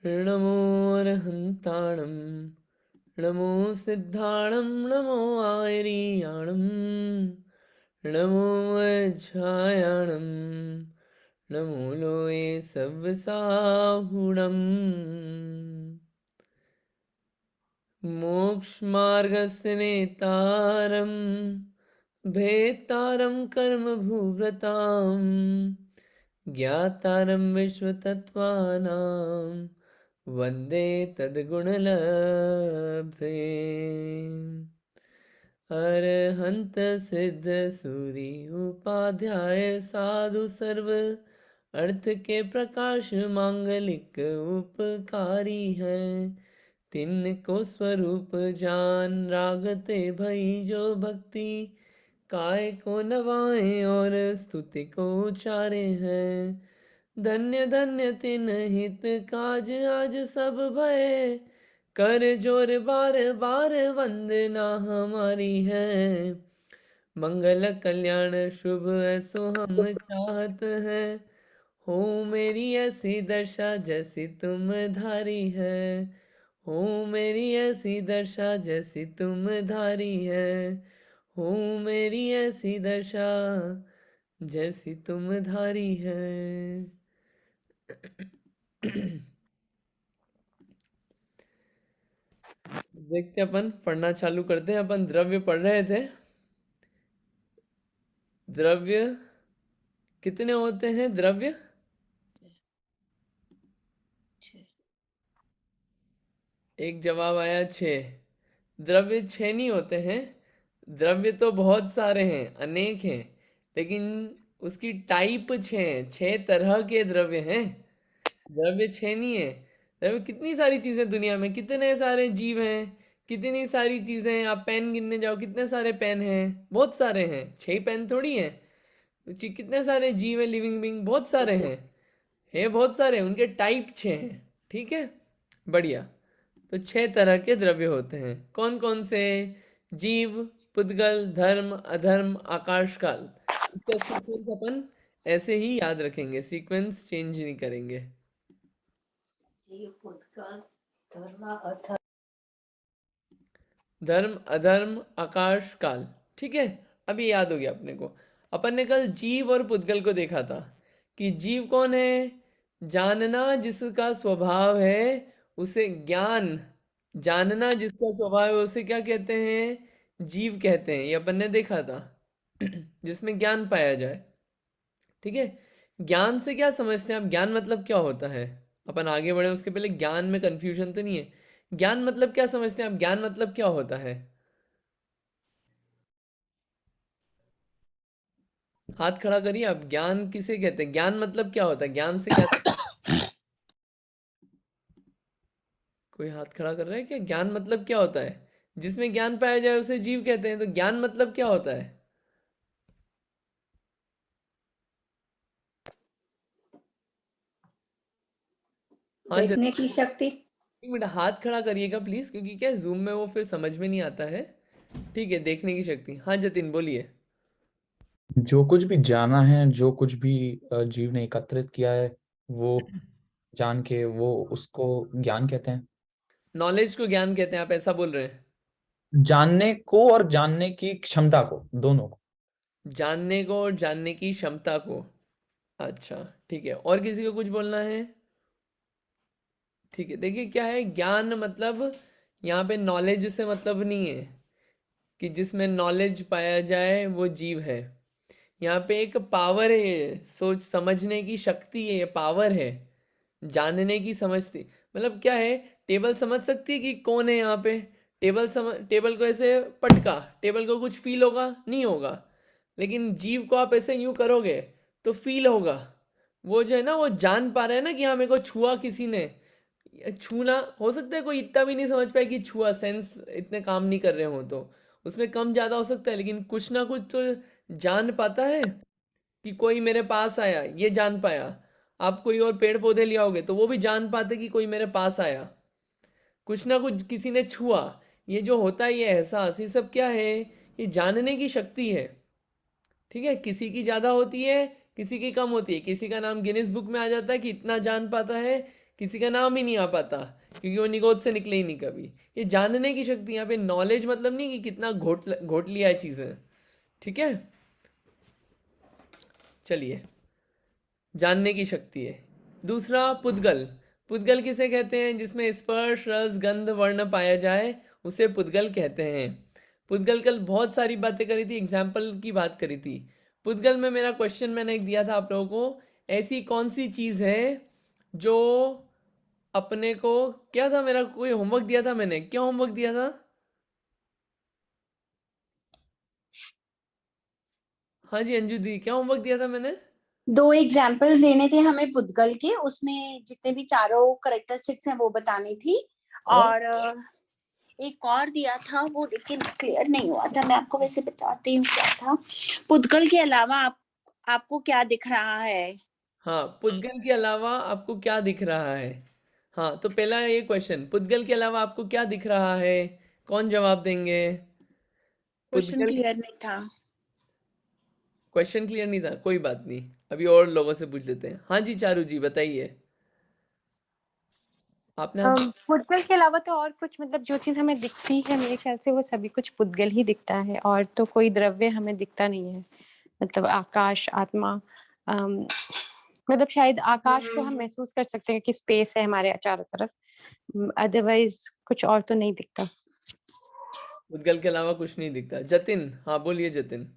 नमो अरहन्ताणं नमो सिद्धाणं नमो आयरीयाणं नमो वज्रायाणं नमो लोये सव्वसाहुणम् मोक्षमार्गस्य नेतारं भेत्तारं कर्मभूव्रतां ज्ञातारं विश्वतत्त्वानां वन्दे तद्गुणलब्धे अरहन्त सिद्ध सूरि उपाध्याय साधु सर्व अर्थ के प्रकाश मांगलिक उपकारी है तिनको स्वरूप जान रागते भई जो भक्ति काय को नवाए और स्तुति को उचारे हैं धन्य धन्य तिन हित काज आज सब भय कर जोर बार बार वंदना हमारी है मंगल कल्याण शुभ ऐसो हम चाहत हैं हो मेरी ऐसी दशा जैसी तुम धारी है हो मेरी ऐसी दशा जैसी तुम धारी है हो मेरी ऐसी दशा जैसी तुम धारी है। देखते अपन पढ़ना चालू करते हैं। अपन द्रव्य पढ़ रहे थे। द्रव्य कितने होते हैं? द्रव्य एक जवाब आया 6। द्रव्य 6 नहीं होते हैं। द्रव्य तो बहुत सारे हैं, अनेक हैं, लेकिन उसकी टाइप 6 हैं। 6 तरह के द्रव्य हैं। द्रव्य 6 नहीं है। द्रव्य कितनी सारी चीजें दुनिया में, कितने सारे जीव हैं, कितनी सारी चीजें हैं। आप पेन गिनने जाओ, कितने सारे पेन हैं? बहुत सारे हैं। 6 पेन थोड़ी हैं। कितने सारे जीव हैं, लिविंग बीइंग बहुत सारे हैं। है बहुत सारे, उनके टाइप 6 हैं। ठीक है, बढ़िया। तो 6 तरह के द्रव्य होते हैं। कौन कौन से? जीव, पुद्गल, धर्म, अधर्म, आकाश काल। इसका सीक्वेंस अपन ऐसे ही याद रखेंगे, सीक्वेंस चेंज नहीं करेंगे। जीव, पुद्गल, धर्म, अधर्म। धर्म, अधर्म, आकाश काल। ठीक है, अभी याद हो गया अपने को। अपन ने कल जीव और पुद्गल को देखा था कि जीव कौन है? जानना जिसका स्वभाव है उसे ज्ञान, जानना जिसका स्वभाव है उसे क्या कहते हैं? जीव कहते हैं। ये अपन ने देखा था। जिसमें ज्ञान पाया जाए। ठीक है, ज्ञान से क्या समझते हैं आप? ज्ञान मतलब क्या होता है? अपन आगे बढ़े उसके पहले ज्ञान में कंफ्यूजन तो नहीं है? ज्ञान मतलब क्या समझते हैं आप? ज्ञान मतलब क्या होता है? हाथ खड़ा करिए आप। ज्ञान किसे कहते हैं? ज्ञान मतलब क्या होता है? ज्ञान से क्या? कोई हाथ खड़ा कर रहा है क्या? ज्ञान मतलब क्या होता है? जिसमें ज्ञान पाया जाए उसे जीव कहते हैं। तो ज्ञान मतलब क्या होता है? हाँ जतिन, देखने की शक्ति। एक मिनट हाथ खड़ा करिएगा प्लीज, क्योंकि क्या जूम में वो फिर समझ में नहीं आता है। ठीक है, देखने की शक्ति। हाँ जतिन बोलिए। जो कुछ भी जाना है, जो कुछ भी जीव ने एकत्रित किया है, वो जान के वो उसको ज्ञान कहते हैं। नॉलेज को ज्ञान कहते हैं, आप ऐसा बोल रहे हैं? जानने को और जानने की क्षमता को, दोनों को। जानने को और जानने की क्षमता को। अच्छा, ठीक है। और किसी को कुछ बोलना है? ठीक है, देखिए क्या है ज्ञान मतलब, यहाँ पे नॉलेज से मतलब नहीं है कि जिसमें नॉलेज पाया जाए वो जीव है। यहाँ पे एक पावर है, ये सोच समझने की शक्ति है, ये पावर है। जानने की समझती मतलब क्या है? टेबल समझ सकती है कि कौन है यहाँ पे? टेबल को ऐसे पटका, टेबल को कुछ फील होगा? नहीं होगा। लेकिन जीव को आप ऐसे यूं करोगे तो फील होगा। वो जो है ना, वो जान पा रहा है ना कि हाँ मेरे को छुआ किसी ने। छूना हो सकता है कोई इतना भी नहीं समझ पाए कि छुआ, सेंस इतने काम नहीं कर रहे हो तो उसमें कम ज्यादा हो सकता है, लेकिन कुछ ना कुछ तो जान पाता है कि कोई मेरे पास आया, ये जान पाया। आप कोई और पेड़ पौधे ले आओगे तो वो भी जान पाते कि कोई मेरे पास आया। कुछ ना कुछ किसी ने छुआ। ये जो होता है, ये एहसास, ये सब क्या है? ये जानने की शक्ति है। ठीक है, किसी की ज्यादा होती है, किसी की कम होती है। किसी का नाम गिनीज बुक में आ जाता है कि इतना जान पाता है, किसी का नाम ही नहीं आ पाता क्योंकि वो निगोद से निकले ही नहीं कभी। ये जानने की शक्ति, यहाँ पे नॉलेज मतलब नहीं कि कितना घोट लिया है चीज़ें, ठीक है। चलिए, जानने की शक्ति है। दूसरा पुद्गल। पुद्गल किसे कहते हैं? जिसमें स्पर्श रस गंध वर्ण पाया जाए उसे पुद्गल कहते हैं। पुद्गल कल बहुत सारी बातें करी थी, एग्जाम्पल की बात करी थी। पुद्गल में मेरा क्वेश्चन मैंने एक दिया था आप लोगों को, ऐसी कौन सी चीज़ है जो अपने को, क्या था मेरा कोई होमवर्क दिया था मैंने, क्या होमवर्क दिया था? हाँ जी अंजू दी, क्या होमवर्क दिया था मैंने? 2 एग्जाम्पल्स देने थे हमें पुद्गल के, उसमें जितने भी चारों करेक्टरिस्टिक्स हैं वो बतानी थी। और एक और दिया था वो, लेकिन क्लियर नहीं हुआ था। मैं आपको वैसे बताती हूँ क्या था। पुद्गल के अलावा आपको क्या दिख रहा है? हाँ, पुद्गल के अलावा आपको क्या दिख रहा है? हाँ, तो पहला ये क्वेश्चन, पुद्गल के अलावा आपको क्या दिख रहा है? कौन जवाब देंगे? क्वेश्चन पुद्गल, क्लियर नहीं था। क्वेश्चन क्लियर नहीं था, कोई बात नहीं, अभी और लोगों से पूछ लेते हैं। हाँ जी चारू जी बताइए, आपने हाथ। पुद्गल के अलावा तो और कुछ, मतलब जो चीज हमें दिखती है मेरे ख्याल से वो सभी कुछ पुद्गल ही दिखता है, और तो कोई द्रव्य हमें दिखता नहीं है। मतलब आकाश, आत्मा, अम, मतलब शायद आकाश को हम महसूस कर सकते हैं कि स्पेस है हमारे चारों तरफ, अदरवाइज कुछ और तो नहीं दिखता। पुद्गल के अलावा कुछ नहीं दिखता। जतिन, हाँ बोलिए जतिन।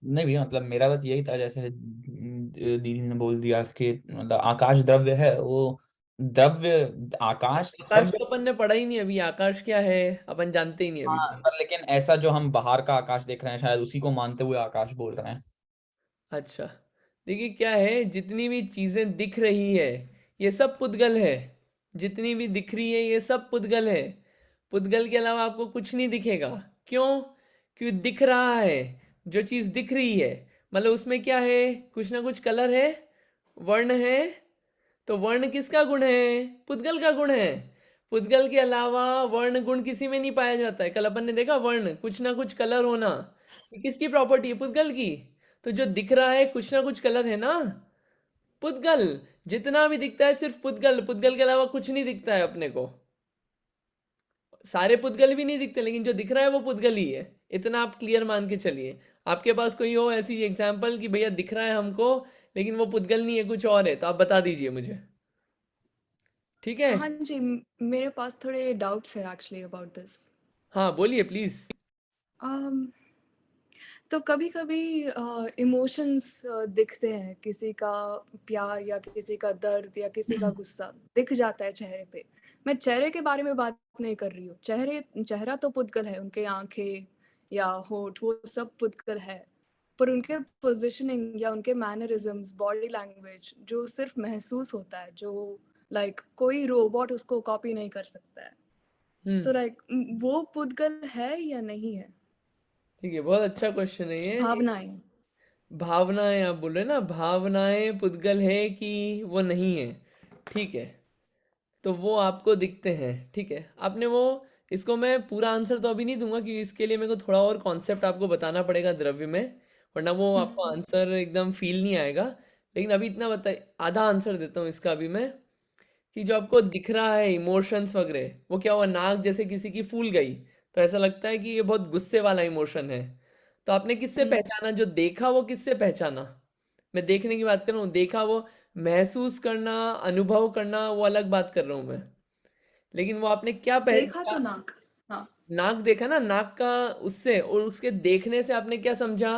नहीं भैया, मतलब मेरा बस यही था, जैसे दीदी ने बोल दिया कि मतलब आकाश द्रव्य है, वो द्रव्य, आकाश आकाश द्रव्य। तो अपन ने पढ़ा ही नहीं अभी, आकाश क्या है अपन जानते ही नहीं अभी हाँ, तो। पर लेकिन ऐसा जो हम बाहर का आकाश देख रहे हैं, शायद उसी को मानते हुए आकाश बोल रहे हैं। अच्छा, देखिए क्या है, जितनी भी चीजें दिख रही है ये सब पुद्गल है। जितनी भी दिख रही है ये सब पुद्गल है। पुद्गल के अलावा आपको कुछ नहीं दिखेगा। क्यों? क्यों दिख रहा है। जो चीज दिख रही है मतलब उसमें क्या है, कुछ ना कुछ कलर है, वर्ण है। तो वर्ण किसका गुण है? पुद्गल का गुण है। पुद्गल के अलावा वर्ण गुण किसी में नहीं पाया जाता है। कल अपन ने देखा वर्ण, कुछ ना कुछ कलर होना, ये किसकी प्रॉपर्टी है? पुद्गल की। तो जो दिख रहा है कुछ ना कुछ कलर है ना, पुद्गल। जितना भी दिखता है सिर्फ पुद्गल, पुद्गल के अलावा कुछ नहीं दिखता है अपने को। सारे पुद्गल भी नहीं दिखते लेकिन जो दिख रहा है वो पुद्गल ही है। इतना आप क्लियर मान के चलिए। आपके पास कोई हो ऐसी एग्जाम्पल कि भैया दिख रहा है हमको लेकिन वो पुद्गल नहीं है कुछ और है, तो आप बता दीजिए मुझे, ठीक है। हाँ जी, मेरे पास थोड़े डाउट्स है एक्चुअली अबाउट दिस। हाँ बोलिए प्लीज। तो कभी-कभी इमोशंस दिखते हैं, किसी का प्यार या किसी का दर्द या किसी का गुस्सा दिख जाता है चेहरे पे। मैं चेहरे के बारे में बात नहीं कर रही हूँ। चेहरा तो पुद्गल है, उनके आँखें या होंठ वो सब पुद्गल है। पर उनके पोज़ीशनिंग या उनके मैनरिज़म्स, बॉडी लैंग्वेज जो सिर्फ़ महसूस होता है, जो लाइक कोई रोबोट उसको कॉपी नहीं कर सकता है। तो लाइक वो पुद्गल है या नहीं है? ठीक है, बहुत अच्छा क्वेश्चन है ये। भावनाएँ। भावनाएं आप बोल रहे हैं ना, भावनाएं पुद्गल है कि वो नहीं है? ठीक है, तो वो आपको दिखते हैं, ठीक है। आपने वो, इसको मैं पूरा आंसर तो अभी नहीं दूंगा क्योंकि इसके लिए मेरे को थोड़ा और कॉन्सेप्ट आपको बताना पड़ेगा द्रव्य में, वरना वो आपको आंसर एकदम फील नहीं आएगा। लेकिन अभी इतना बता, आधा आंसर देता हूँ इसका अभी मैं, कि जो आपको दिख रहा है इमोशंस वगैरह, वो क्या हुआ, नाक जैसे किसी की फूल गई तो ऐसा लगता है कि ये बहुत गुस्से वाला इमोशन है। तो आपने किससे पहचाना? जो देखा वो किससे पहचाना? मैं देखने की बात कर रहा हूँ, देखा वो महसूस करना, अनुभव करना वो अलग बात कर रहा हूँ मैं। लेकिन वो आपने क्या देखा क्या तो नाक। हाँ। नाक देखा ना, नाक का उससे और उसके देखने से आपने क्या समझा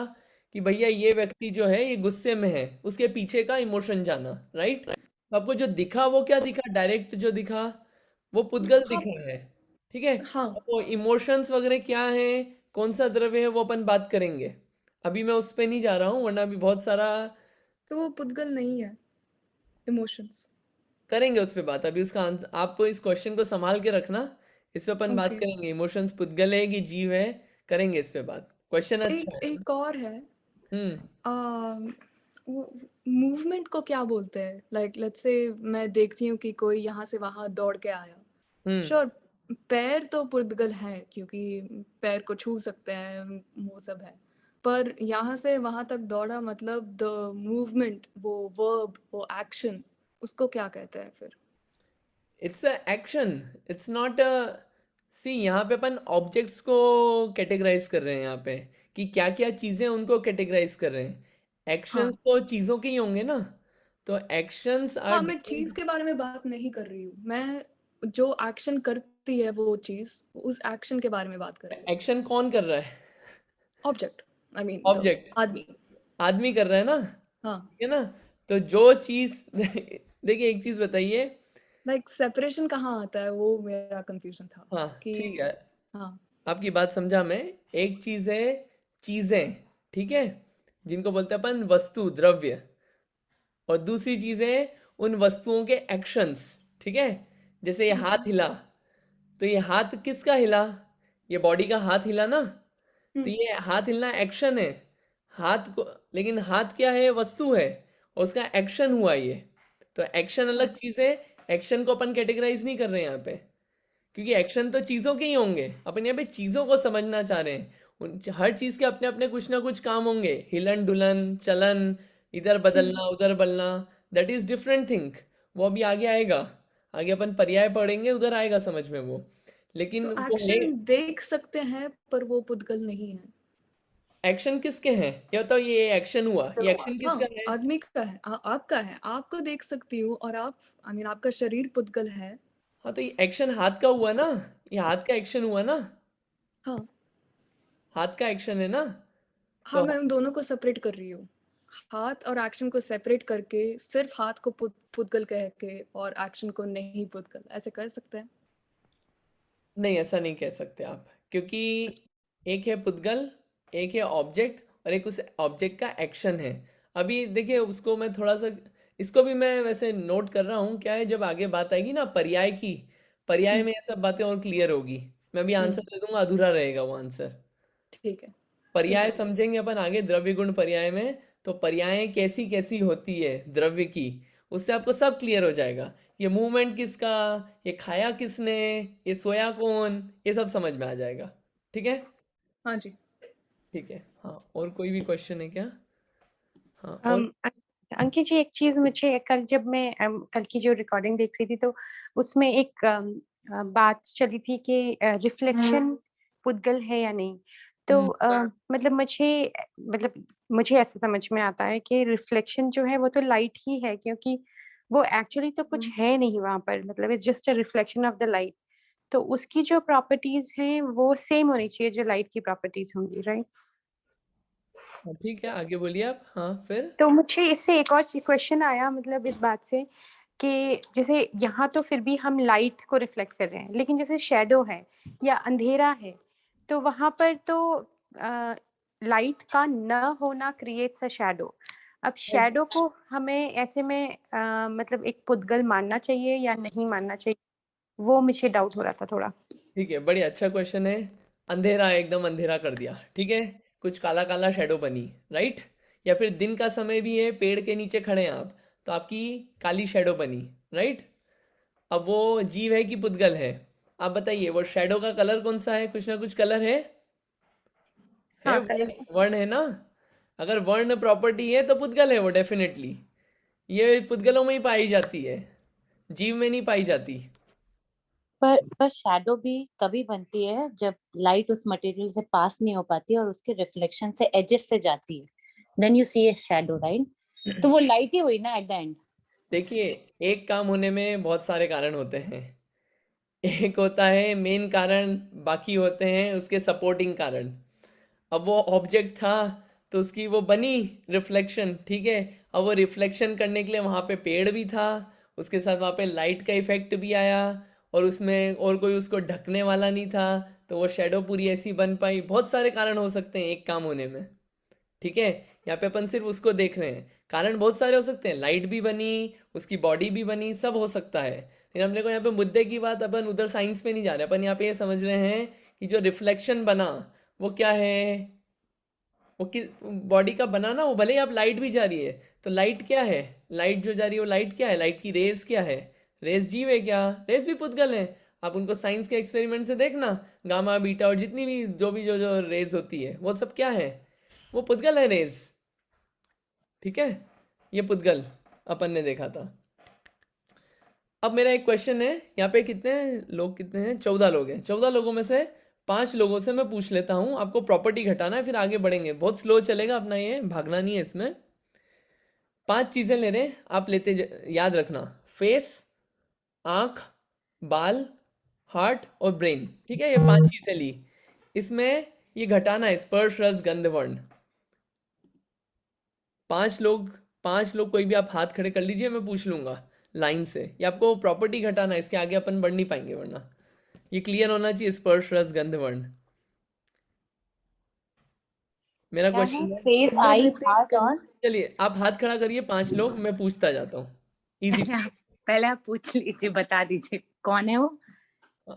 कि भैया ये व्यक्ति जो है ये गुस्से में है, उसके पीछे का इमोशन जाना, राइट। तो आपको जो दिखा वो क्या दिखा, डायरेक्ट जो दिखा वो पुद्गल हाँ, दिखा है, ठीक है। हाँ, अब वो इमोशंस वगैरह क्या है, कौन सा द्रव्य है, वो अपन बात करेंगे। अभी मैं उस पे नहीं जा रहा हूँ वरना अभी बहुत सारा तो वो पुद्गल नहीं है, इमोशंस। करेंगे उस पे बात। अभी उसका आंसर, आप इस क्वेश्चन को संभाल के रखना, इस पे अपन बात ओके। करेंगे, इमोशंस पुद्गल है कि जीव है, करेंगे इस पे बात। क्वेश्चन एक अच्छा है। एक और है, हम्म। वो मूवमेंट को क्या बोलते हैं? लाइक लेट्स से मैं देखती हूँ कि कोई यहाँ से वहाँ दौड़ के आया। हम्म। श्योर, पैर तो पुर्तगल है क्योंकि पैर को छू सकते हैं, वो सब है। पर यहाँ से वहाँ तक दौड़ा मतलब द मूवमेंट, वो वर्ब, वो एक्शन, उसको क्या कहते हैं फिर? It's a action, it's not a C. यहाँ पे अपन ऑब्जेक्ट्स को कैटेगराइज कर रहे हैं यहाँ पे, कि क्या क्या चीज़ें उनको कैटेगराइज कर रहे हैं। एक्शंस हाँ। तो चीज़ों के ही होंगे ना, तो एक्शंस आर हाँ, मैं चीज़ के बारे में बात नहीं कर रही हूँ। मैं जो एक्शन करती है वो चीज़, उस एक्शन के बारे में बात कर रही हूँ। एक्शन कौन कर रहा है? Object, I mean the object, आदमी। आदमी कर रहा है ना, हाँ, ठीक है ना। तो जो चीज़ देखिए एक चीज़ बताइए। लाइक सेपरेशन कहाँ आता है, वो मेरा कंफ्यूजन था हाँ ठीक कि है, हाँ, आपकी बात समझा मैं। एक चीज़ है चीज़ें, ठीक है, जिनको बोलते हैं अपन वस्तु द्रव्य, और दूसरी चीज़ है उन वस्तुओं के एक्शंस, ठीक है। जैसे ये हाथ हिला, तो ये हाथ किसका हिला? ये बॉडी का हाथ हिला ना, तो ये हाथ हिलना एक्शन है। हाथ को, लेकिन हाथ क्या है? वस्तु है, और उसका एक्शन हुआ ये। तो एक्शन अलग चीज़ है, एक्शन को अपन कैटेगराइज नहीं कर रहे हैं यहाँ पे, क्योंकि एक्शन तो चीज़ों के ही होंगे। अपन यहाँ पे चीज़ों को समझना चाह रहे हैं। हर चीज़ के अपने अपने कुछ ना कुछ काम होंगे, हिलन डुलन चलन, इधर बदलना उधर बदलना, दैट इज़ डिफरेंट थिंग। वो अभी आगे आएगा, आगे अपन पर्याय पढ़ेंगे, उधर आएगा समझ में वो। लेकिन तो वो है, एक्शन देख सकते हैं पर वो पुद्गल नहीं है। एक्शन किसके हैं ये बताओ। ये एक्शन हुआ, ये एक्शन हाँ, किसका है? आदमी का है, आपका है, आपको देख सकती हूँ, और आप, आई मीन आपका शरीर पुद्गल है। हाँ तो ये एक्शन हाथ का हुआ ना, ये हाथ का एक्शन हुआ ना, हाँ, हाथ का एक्शन है ना। हाँ, तो मैं उन दोनों को सेपरेट कर रही हूँ। हाथ और एक्शन को सेपरेट करके सिर्फ हाथ को पुद्गल कह के और एक्शन को नहीं पुद्गल, ऐसे कर सकते हैं? नहीं, ऐसा नहीं कह सकते आप, क्योंकि एक है पुद्गल, एक है ऑब्जेक्ट, और एक उस ऑब्जेक्ट का एक्शन है। अभी देखिए उसको मैं थोड़ा सा, इसको भी मैं वैसे नोट कर रहा हूँ। क्या है, जब आगे बात आएगी ना पर्याय की, पर्याय हम्म, में ये सब बातें और क्लियर होगी। मैं अभी आंसर दे दूंगा, अधूरा रहेगा वो आंसर। ठीक है। पर्याय समझेंगे अपन आगे, द्रव्य गुण पर्याय में। तो पर्यायें कैसी कैसी होती है द्रव्य की, उससे आपको सब क्लियर हो जाएगा। ये मूवमेंट किसका, ये खाया किसने, ये सोया कौन, ये सब समझ में आ जाएगा। ठीक है, हाँ जी। ठीक है। हाँ, और कोई भी क्वेश्चन है क्या? हाँ, और अंकित जी, एक चीज मुझे कल जब मैं कल की जो रिकॉर्डिंग देख रही थी तो उसमें एक बात चली थी कि रिफ्लेक्शन पुद्गल है या नहीं। तो मतलब मुझे ऐसा समझ में आता है कि रिफ्लेक्शन जो है वो तो लाइट ही है, क्योंकि वो एक्चुअली तो कुछ है नहीं वहां पर, मतलब it's just a reflection of the light. तो उसकी जो प्रॉपर्टीज हैं वो सेम होनी चाहिए जो लाइट की प्रॉपर्टीज होंगी, राइट? हाँ, ठीक है, आगे बोलिए आप। हाँ फिर। तो मुझे इससे एक और क्वेश्चन आया, मतलब इस बात से कि जैसे यहाँ तो फिर भी हम लाइट को रिफ्लेक्ट कर रहे हैं, लेकिन जैसे शेडो है या अंधेरा है, तो वहां पर तो लाइट का न होना क्रिएट्स अ शेडो। अब शेडो को हमें ऐसे में मतलब एक पुद्गल मानना चाहिए या नहीं मानना चाहिए, वो मुझे डाउट हो रहा था थोड़ा। ठीक है, बड़ी अच्छा क्वेश्चन है। अंधेरा, एकदम अंधेरा कर दिया, ठीक है, कुछ काला काला शेडो बनी, राइट। या फिर दिन का समय भी है, पेड़ के नीचे खड़े हैं आप, तो आपकी काली शेडो बनी, राइट। अब वो जीव है कि पुद्गल है? आप बताइए, वो शेडो का कलर कौन सा है? कुछ ना कुछ कलर है हाँ, वर्ण, कलर। वर्ण है ना। अगर वर्ण प्रॉपर्टी है तो पुद्गल है वो डेफिनेटली। ये पुद्गलों में ही पाई जाती है, जीव में नहीं पाई जाती। पर शैडो भी तभी बनती है जब लाइट उस मटेरियल से पास नहीं हो पाती और उसके रिफ्लेक्शन से एजेस से जाती है, then you see a shadow, right? तो वो लाइट ही हुई ना एट द एंड। देखिए, एक काम होने में बहुत सारे कारण होते हैं। एक होता है मेन कारण, बाकी होते हैं उसके सपोर्टिंग कारण। अब वो ऑब्जेक्ट था, तो उसकी वो बनी रिफ्लेक्शन, ठीक है। अब वो रिफ्लेक्शन करने के लिए वहाँ पे पेड़ भी था, उसके साथ वहाँ पे लाइट का इफेक्ट भी आया, और उसमें और कोई उसको ढकने वाला नहीं था, तो वो शेडो पूरी ऐसी बन पाई। बहुत सारे कारण हो सकते हैं एक काम होने में, ठीक है। यहाँ पे अपन सिर्फ उसको देख रहे हैं, कारण बहुत सारे हो सकते हैं, लाइट भी बनी, उसकी बॉडी भी बनी, सब हो सकता है। लेकिन अपने को यहाँ पे मुद्दे की बात, अपन उधर साइंस पे नहीं जा रहे, अपन यहाँ पे ये समझ रहे हैं कि जो रिफ्लेक्शन बना वो क्या है। वो किस बॉडी का बना ना, वो भले ही आप लाइट भी जा रही है, तो लाइट क्या है? लाइट जो जा रही है वो लाइट क्या है? लाइट की रेज क्या है? रेज जीव है क्या? रेज भी पुद्गल है। आप उनको साइंस के एक्सपेरिमेंट से देखना, गामा बीटा और जितनी भी जो रेज होती है वो सब क्या है? वो पुद्गल है रेज, ठीक है। ये पुद्गल अपन ने देखा था। अब मेरा एक क्वेश्चन है, यहाँ पे कितने लोग, कितने हैं, 14 लोग हैं। 14 लोगों में से 5 लोगों से मैं पूछ लेता हूँ, आपको प्रॉपर्टी घटाना है, फिर आगे बढ़ेंगे, बहुत स्लो चलेगा अपना, ये भागना नहीं है इसमें। 5 चीजें ले रहे हैं, आप याद रखना, फेस, आंख, बाल, हार्ट और ब्रेन, ठीक है, ये 5 चीजें ली। इसमें ये घटाना है स्पर्श रस गंध वर्ण। 5 लोग कोई भी आप हाथ खड़े कर लीजिए, मैं पूछ लूंगा लाइन से। ये आपको प्रॉपर्टी घटाना है, इसके आगे अपन बढ़ नहीं पाएंगे, वरना ये क्लियर होना चाहिए, स्पर्श रस गंध वर्ण। मेरा क्या है? क्वेश्चन है, फेस, आई, हार्ट और चलिए आप हाथ खड़ा करिए 5 लोग, मैं पूछता जाता हूँ, इजी। पहले आप पूछ लीजिए, बता दीजिए कौन है वो।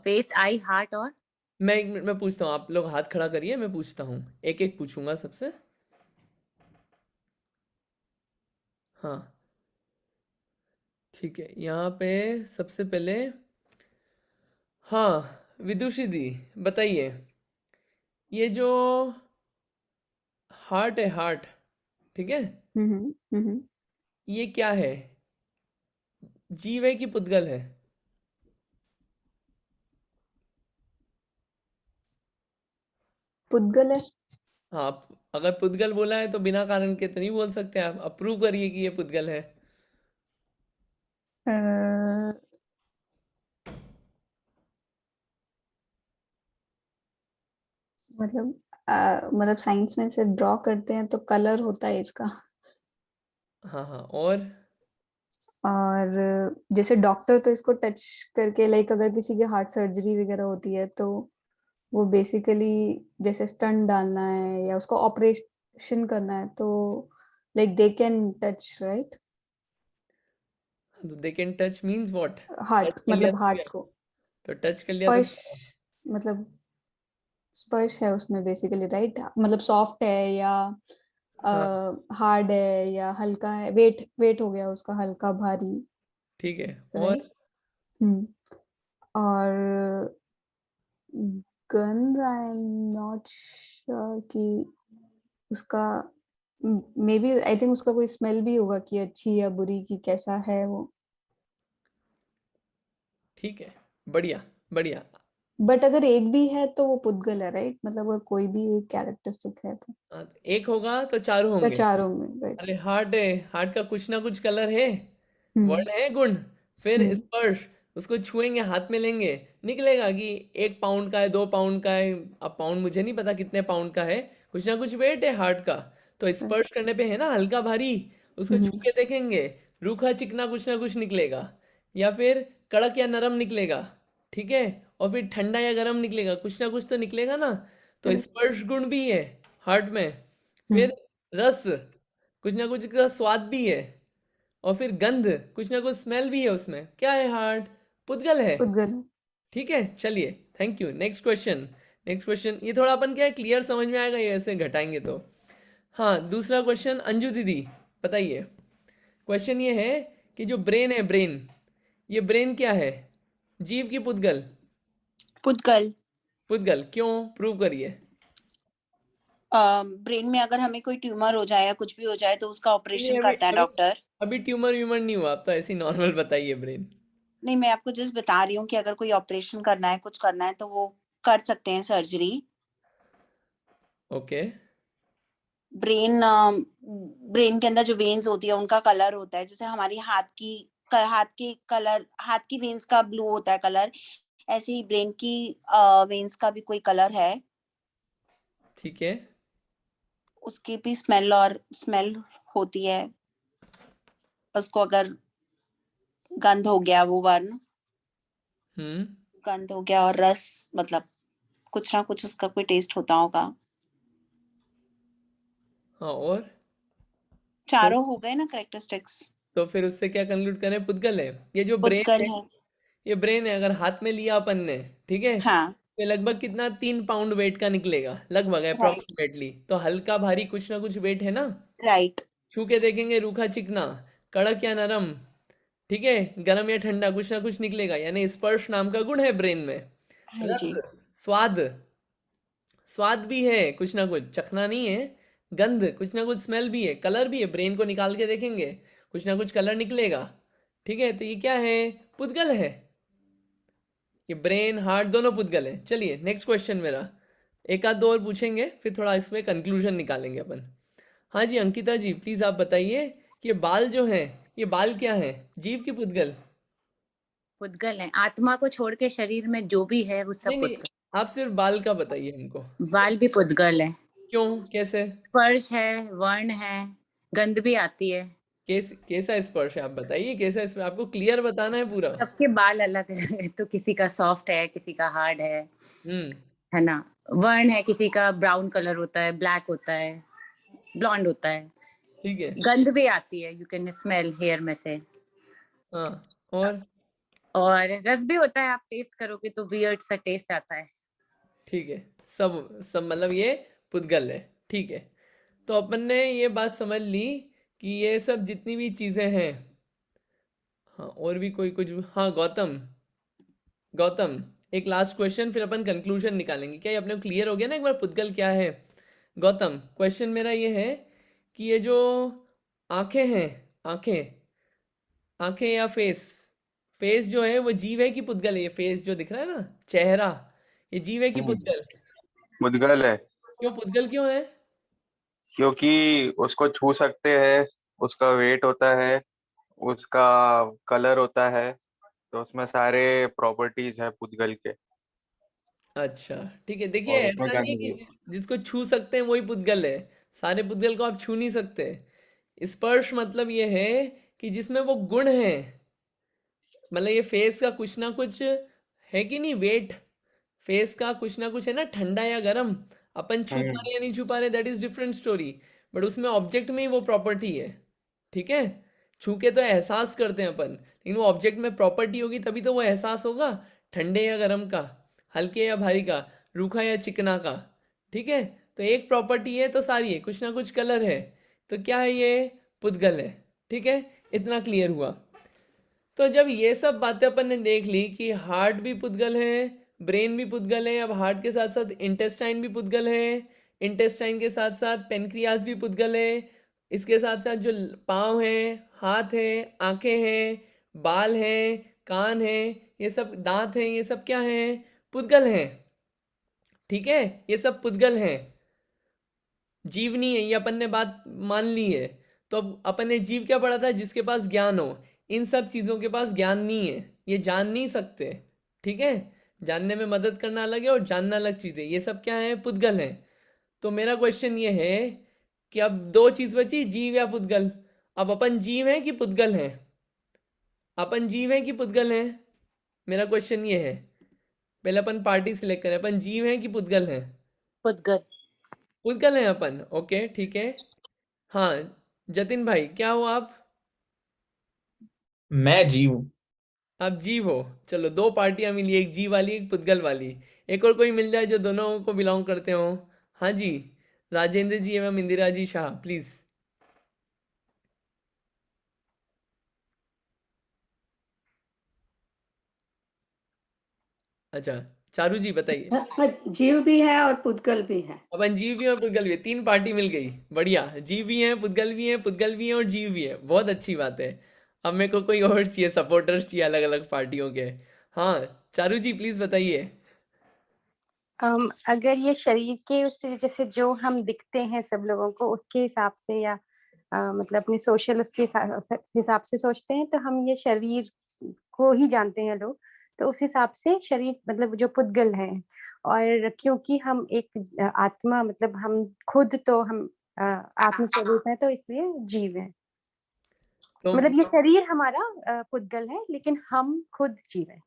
फेस, आई, हार्ट और मैं 1 मिनट में पूछता हूँ, आप लोग हाथ खड़ा करिए, मैं पूछता हूँ, एक एक पूछूंगा सबसे। हाँ ठीक है, यहाँ पे सबसे पहले, हाँ विदुषी दी बताइए, ये जो हार्ट है, हार्ट, ठीक है, ये क्या है, जीव है कि पुद्गल है? पुद्गल है। हाँ, अगर पुद्गल बोला है तो बिना कारण के तो नहीं बोल सकते, आप अप्रूव करिए कि ये पुद्गल है। अ, मतलब मतलब साइंस में से ड्रॉ करते हैं तो कलर होता है इसका। हाँ हाँ, और जैसे डॉक्टर तो इसको टच करके, लाइक अगर किसी की हार्ट सर्जरी वगैरह होती है तो वो बेसिकली जैसे स्टंट डालना है या उसको ऑपरेशन करना है तो like they can touch, right? They can touch means what? Touch heart, कर लिया मतलब तो क्या? हार्ट को तो टच कर लिया तो स्पर्श, क्या? मतलब स्पर्श है उसमें बेसिकली, राइट? मतलब सॉफ्ट है या हाँ हार्ड है या हल्का है, वेट वेट हो गया उसका हल्का भारी, ठीक है, और राइट? हम्म। और गंध, आई एम नॉट श्योर कि उसका, मे बी आई थिंक उसका कोई स्मेल भी होगा कि अच्छी या बुरी, कि कैसा है वो। ठीक है, बढ़िया बढ़िया। बट अगर एक भी है तो वो पुद्गल है, राइट? मतलब अगर कोई भी एक कैरेक्टरिस्टिक है तो हाँ, तो एक होगा तो 4 या होंगे। चारों में, राइट? अरे हार्ट है, हार्ट का कुछ ना कुछ कलर है, हम्म। वर्ण है, गुण। फिर हम्म। स्पर्श, उसको छुएंगे, हाथ में लेंगे, निकलेगा कि 1 पाउंड का है, 2 पाउंड का है, अब पाउंड मुझे नहीं पता कितने पाउंड का है, कुछ ना कुछ वेट है हार्ट का। तो right. स्पर्श करने पे है ना हल्का भारी, उसको छू हम्म। के देखेंगे, रूखा चिकना कुछ ना कुछ निकलेगा, या फिर कड़क या नरम निकलेगा, ठीक है, और फिर ठंडा या गर्म निकलेगा, कुछ ना कुछ तो निकलेगा ना। तो Correct. स्पर्श गुण भी है हार्ट में। हम्म। फिर रस, कुछ ना कुछ का स्वाद भी है, और फिर गंध, कुछ ना कुछ स्मेल भी है उसमें, क्या है, हार्ट, पुद्गल है। पुद्गल। ठीक है, चलिए, thank you. Next question, next question, ये थोड़ा अपन क्या है, क्लियर समझ में आएगा ये ऐसे घटाएंगे तो। हाँ, दूसरा क्वेश्चन, अंजू दीदी बताइए। क्वेश्चन ये है कि जो ब्रेन है, ब्रेन, ये ब्रेन क्या है, जीव की पुद्गल? पुद्गल। पुद्गल क्यों, प्रूव करिए। ब्रेन में अगर हमें कोई ट्यूमर हो जाए या कुछ भी हो जाए तो उसका नहीं, ऑपरेशन अभी करता है अभी डॉक्टर। अभी ट्यूमर व्यूमर नहीं हुआ, आप तो ऐसे ही नॉर्मल बताइए, ब्रेन। नहीं, मैं आपको जस्ट बता रही हूँ कि अगर कोई ऑपरेशन करना है, कुछ करना है तो वो कर सकते हैं सर्जरी। ओके, ब्रेन ब्रेन के अंदर जो वेन्स होती है उनका कलर होता है, जैसे हमारी हाथ की वेन्स का ब्लू होता है कलर, ऐसे ही ब्रेन की वेन्स का भी कोई कलर है। ठीक है, उसकी भी स्मेल होती है। उसको अगर गंध हो गया, वो वर्ण हम्म, गंध हो गया, और रस मतलब कुछ ना कुछ उसका कोई टेस्ट होता होगा। हाँ, और तो चारों हो गए ना कैरेक्टरिस्टिक्स। तो फिर उससे क्या कंक्लूड करें, पुद्गल है। ये जो ब्रेन पुद्गल है, है। ये ब्रेन है, अगर हाथ में लिया अपन ने, ठीक है, हाँ, तो लगभग कितना, 3 पाउंड वेट का निकलेगा लगभग, राइट अप्रोक्सीमेटली, तो हल्का भारी कुछ ना कुछ वेट है ना। राइट। छू के देखेंगे, रूखा चिकना, कड़क या नरम, ठीक है, गर्म या ठंडा, कुछ ना कुछ निकलेगा, यानी स्पर्श नाम का गुण है ब्रेन में। हाँ रस, जी। स्वाद, स्वाद भी है कुछ ना कुछ, चखना नहीं है, गंध, कुछ ना कुछ स्मेल भी है, कलर भी है, ब्रेन को निकाल के देखेंगे, कुछ ना कुछ कलर निकलेगा, ठीक है, तो ये क्या है? पुद्गल है। ये ब्रेन हार्ट दोनों पुद्गल है। चलिए नेक्स्ट क्वेश्चन मेरा, एक आध दो और पूछेंगे फिर थोड़ा इसमें कंक्लूजन निकालेंगे अपन। हाँ जी अंकिता जी प्लीज आप बताइए कि ये बाल जो हैं ये बाल क्या है, जीव की पुद्गल? पुद्गल है, आत्मा को छोड़ के शरीर में जो भी है वो सब नहीं नहीं, पुद्गल। आप सिर्फ बाल का बताइए हमको। बाल भी पुद्गल है, क्यों, कैसे? स्पर्श है, वर्ण है, गंध भी आती है। कैसा स्पर्श है आप बताइए, कैसा स्पर्श आपको क्लियर बताना है पूरा। सबके बाल अलग है तो किसी का सॉफ्ट है, किसी का हार्ड हम्म है ना। वर्ण है, किसी का ब्राउन कलर होता है, ब्लैक होता है, ब्लॉन्ड होता है। ठीक है। गंध भी आती है, यू कैन स्मेल हेयर में से। हाँ और और रस भी होता है, आप टेस्ट करोगे तो वियर्ड सा टेस्ट आता है। ठीक है, सब सब मतलब ये पुद्गल है। ठीक है, तो अपन ने ये बात समझ ली कि ये सब जितनी भी चीजें हैं। हाँ और भी कोई कुछ, हाँ गौतम, गौतम एक लास्ट क्वेश्चन फिर अपन कंक्लूजन निकालेंगे। क्या ये अपने को क्लियर हो गया ना एक बार पुद्गल क्या है? गौतम क्वेश्चन मेरा ये है कि ये जो आंखें हैं, आंखें, आंखें या फेस, फेस जो है वो जीव है कि पुद्गल है? ये फेस जो दिख रहा है ना, चेहरा, ये जीव है कि पुद्गल? मुद्गल है, क्यों पुद्गल क्यों है? क्योंकि उसको छू सकते हैं, उसका वेट होता है, उसका कलर होता है, तो उसमें सारे प्रॉपर्टीज है पुद्गल के। अच्छा ठीक है, देखिए और उसमें ऐसा क्या नहीं है चाहिए? कि जिसको छू सकते हैं वही पुद्गल है। सारे पुद्गल को आप छू नहीं सकते। स्पर्श मतलब ये है कि जिसमें वो गुण है, मतलब ये फेस का कुछ ना कुछ है कि नहीं, वेट फेस का कुछ ना कुछ है ना, ठंडा या गर्म। अपन छू पा रहे या नहीं छू पा रहे that is different story, but उसमें ऑब्जेक्ट में ही वो प्रॉपर्टी है। ठीक है, छू के तो एहसास करते हैं अपन, लेकिन वो ऑब्जेक्ट में प्रॉपर्टी होगी तभी तो वो एहसास होगा, ठंडे या गर्म का, हल्के या भारी का, रूखा या चिकना का। ठीक है, तो एक प्रॉपर्टी है तो सारी है, कुछ ना कुछ कलर है, तो क्या है ये? पुद्गल है। ठीक है, इतना क्लियर हुआ। तो जब ये सब बातें अपन ने देख ली कि हार्ट भी पुद्गल है, ब्रेन भी पुद्गल है, अब हार्ट के साथ साथ इंटेस्टाइन भी पुद्गल है, इंटेस्टाइन के साथ साथ पेनक्रियास भी पुद्गल है, इसके साथ साथ जो पाँव हैं, हाथ हैं, आंखें हैं, बाल हैं, कान हैं, ये सब दांत हैं, ये सब क्या हैं? पुद्गल हैं। ठीक है, ये सब पुद्गल हैं, जीव नहीं है, ये अपन ने बात मान ली है। तो अब अपन ने जीव क्या पढ़ा था? जिसके पास ज्ञान हो। इन सब चीजों के पास ज्ञान नहीं है, ये जान नहीं सकते। ठीक है, जानने में मदद करना अलग है और जानना अलग चीज है। ये सब क्या है? पुद्गल है। तो मेरा क्वेश्चन ये है कि अब दो चीज बची, जीव या पुद्गल। अब अपन जीव हैं कि पुद्गल हैं? अपन जीव हैं कि पुद्गल हैं? मेरा क्वेश्चन ये है। पहले अपन पार्टी सिलेक्ट करें, अपन जीव हैं कि पुद्गल हैं? पुद्गल। पुद्गल हैं अपन, ओके ठीक है। हाँ जतिन भाई क्या हो आप? मैं जीव हूँ। आप जीव हो, चलो दो पार्टियां मिली, एक जीव वाली एक पुद्गल वाली। एक और कोई मिल जाए जो दोनों को बिलोंग करते हो। हाँ जी, राजेंद्र जी एवं इंदिरा जी शाह प्लीज। अच्छा चारू जी बताइए। हाँ, जीव भी है और पुद्गल भी है। अपन जीव भी हैं और पुद्गल भी है, तीन पार्टी मिल गई, बढ़िया। जीव भी हैं, पुद्गल भी हैं, पुद्गल भी हैं और जीव भी है, बहुत अच्छी बात है। अब मेरे को कोई और चाहिए, सपोर्टर्स चाहिए अलग अलग पार्टियों के। हाँ चारू जी प्लीज बताइए। अगर ये शरीर के उससे जैसे जो हम दिखते हैं सब लोगों को उसके हिसाब से या मतलब अपने सोशल उसके हिसाब से सोचते हैं तो हम ये शरीर को ही जानते हैं लोग, तो उस हिसाब से शरीर मतलब जो पुद्गल है। और क्योंकि हम एक आत्मा मतलब हम खुद तो हम आत्म स्वरूप है तो इसलिए जीव है। तो मतलब ये शरीर हमारा पुद्गल है लेकिन हम खुद जीव है।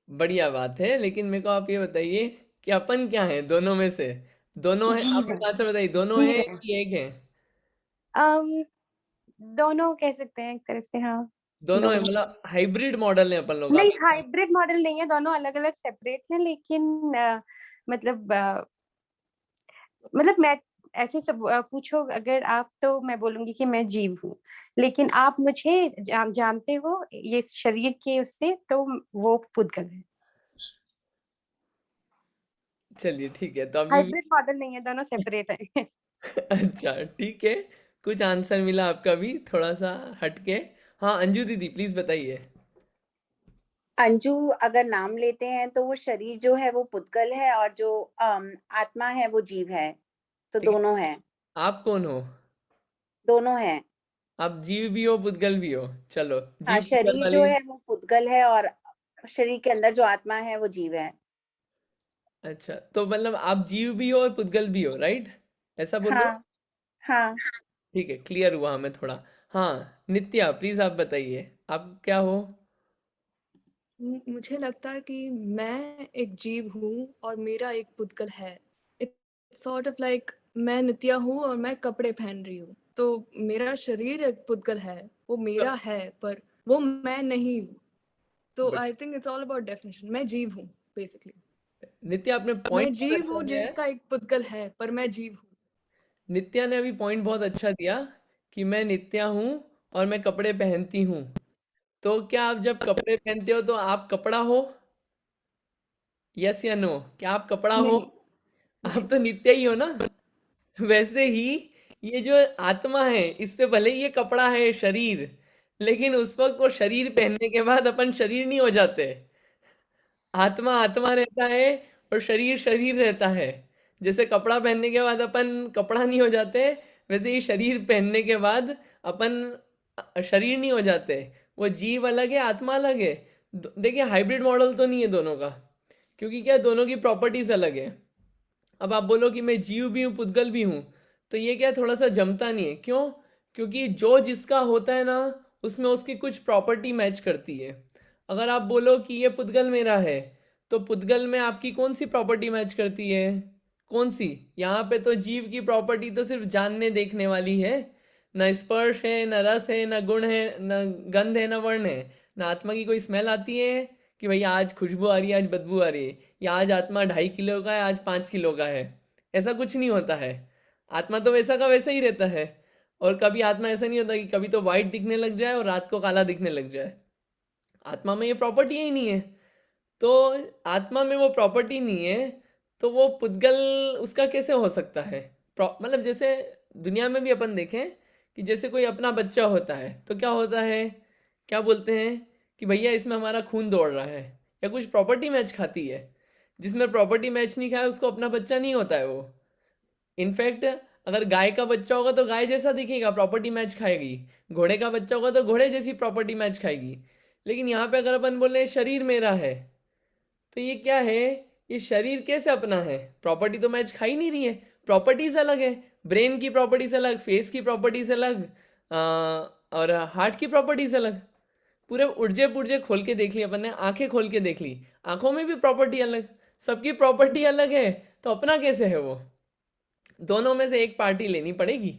बढ़िया बात है, लेकिन मेरे को आप ये बताइए कि अपन क्या है दोनों में से? दोनों है, आप जीव है, एक आंसर बताइए, दोनों जीव है है। कि एक है? दोनों कह सकते हैं एक तरह से, हाँ। दोनों है, दोनों मतलब हाइब्रिड मॉडल है अपन लोग, आप नहीं, हाइब्रिड मॉडल नहीं है, दोनों अलग अलग सेपरेट हैं लेकिन मतलब मतलब मैं ऐसे सब पूछो अगर आप तो मैं बोलूंगी कि मैं जीव हूँ, लेकिन आप मुझे जानते हो ये शरीर के उससे तो वो पुद्गल है। चलिए ठीक है, तो अभी हाइब्रिड मॉडल नहीं है, दोनों सेपरेट है। अच्छा ठीक है, कुछ आंसर मिला आपका भी थोड़ा सा हटके। हाँ अंजू दीदी प्लीज बताइए। अंजू अगर नाम लेते हैं तो वो शरीर जो है वो पुद्गल है और जो आत्मा है वो जीव है, तो लेकिन दोनों है, आप कौन हो? दोनों है। आप जीव भी हो पुद्गल भी हो, चलो हाँ, जीव पुद्गल शरीर जो वाली। है वो पुद्गल है और शरीर के अंदर जो आत्मा है वो जीव है। अच्छा तो मतलब आप जीव भी हो और पुद्गल भी हो, राइट? ऐसा बोलो। हाँ हाँ। ठीक है, क्लियर हुआ हमें थोड़ा। हाँ नित्या प्लीज आप बताइए, आप क्या हो? मुझे लगता है कि मैं एक जीव हूँ और मेरा एक पुद्गल है। इट्स सॉर्ट ऑफ लाइक मैं नित्या हूँ और मैं कपड़े पहन रही हूँ, तो मेरा शरीर एक पुद्गल है, वो मेरा है पर वो मैं नहीं हूँ। तो but I think it's all about definition. मैं जीव हूँ बेसिकली। नित्या आपने पॉइंट मैं बहुत जीव अच्छा हूँ दिया है। जिसका एक पुद्गल है, पर मैं जीव हूँ। नित्या ने अभी पॉइंट बहुत अच्छा दिया कि मैं नित्या हूँ और मैं कपड़े पहनती हूँ। तो क्या आप जब कपड़े पहनते हो तो आप कपड़ा हो? यस या नो? क्या आप कपड़ा हो? नहीं आप नहीं। तो नित्य ही हो ना। वैसे ही ये जो आत्मा है इस पे भले ही ये कपड़ा है शरीर, लेकिन उस वक्त वो शरीर पहनने के बाद अपन शरीर नहीं हो जाते। आत्मा आत्मा रहता है और शरीर शरीर रहता है। जैसे कपड़ा पहनने के बाद अपन कपड़ा नहीं हो जाते, वैसे ही शरीर पहनने के बाद अपन शरीर नहीं हो जाते। वो जीव अलग है, आत्मा अलग है। देखिए हाइब्रिड मॉडल तो नहीं है दोनों का, क्योंकि क्या दोनों की प्रॉपर्टीज अलग है। अब आप बोलो कि मैं जीव भी हूँ पुद्गल भी हूँ, तो ये क्या थोड़ा सा जमता नहीं है। क्यों? क्योंकि जो जिसका होता है ना, उसमें उसकी कुछ प्रॉपर्टी मैच करती है। अगर आप बोलो कि ये पुद्गल मेरा है, तो पुद्गल में आपकी कौन सी प्रॉपर्टी मैच करती है? कौन सी? यहाँ पे तो जीव की प्रॉपर्टी तो सिर्फ जानने देखने वाली है। न स्पर्श है, न रस है, न गुण है, न गंध है, न वर्ण है। न आत्मा की कोई स्मेल आती है कि भैया आज खुशबू आ रही है, आज बदबू आ रही है, या आज आत्मा 2.5 किलो का है, आज 5 किलो का है। ऐसा कुछ नहीं होता है। आत्मा तो वैसा का वैसा ही रहता है। और कभी आत्मा ऐसा नहीं होता कि कभी तो वाइट दिखने लग जाए और रात को काला दिखने लग जाए। आत्मा में ये प्रॉपर्टी ही नहीं है। तो आत्मा में वो प्रॉपर्टी नहीं है, तो वो पुद्गल उसका कैसे हो सकता है? मतलब जैसे दुनिया में भी अपन देखें कि जैसे कोई अपना बच्चा होता है तो क्या होता है, क्या बोलते हैं कि भैया इसमें हमारा खून दौड़ रहा है, या कुछ प्रॉपर्टी मैच खाती है। जिसमें प्रॉपर्टी मैच नहीं खाए उसको अपना बच्चा नहीं होता है वो। इनफैक्ट अगर गाय का बच्चा होगा तो गाय जैसा दिखेगा, प्रॉपर्टी मैच खाएगी। घोड़े का बच्चा होगा तो घोड़े जैसी प्रॉपर्टी मैच खाएगी। लेकिन यहाँ पे अगर अपन बोले शरीर मेरा है, तो ये क्या है? ये शरीर कैसे अपना है? प्रॉपर्टी तो मैच खा ही नहीं रही है। प्रॉपर्टीज अलग है। ब्रेन की प्रॉपर्टीज अलग, फेस की प्रॉपर्टीज अलग, और हार्ट की प्रॉपर्टीज अलग। पूरे उर्जे पुर्जे खोल के देख ली अपन ने, आंखें खोल के देख ली, आंखों में भी प्रॉपर्टी अलग। सबकी प्रॉपर्टी अलग है, तो अपना कैसे है वो? दोनों में से एक पार्टी लेनी पड़ेगी।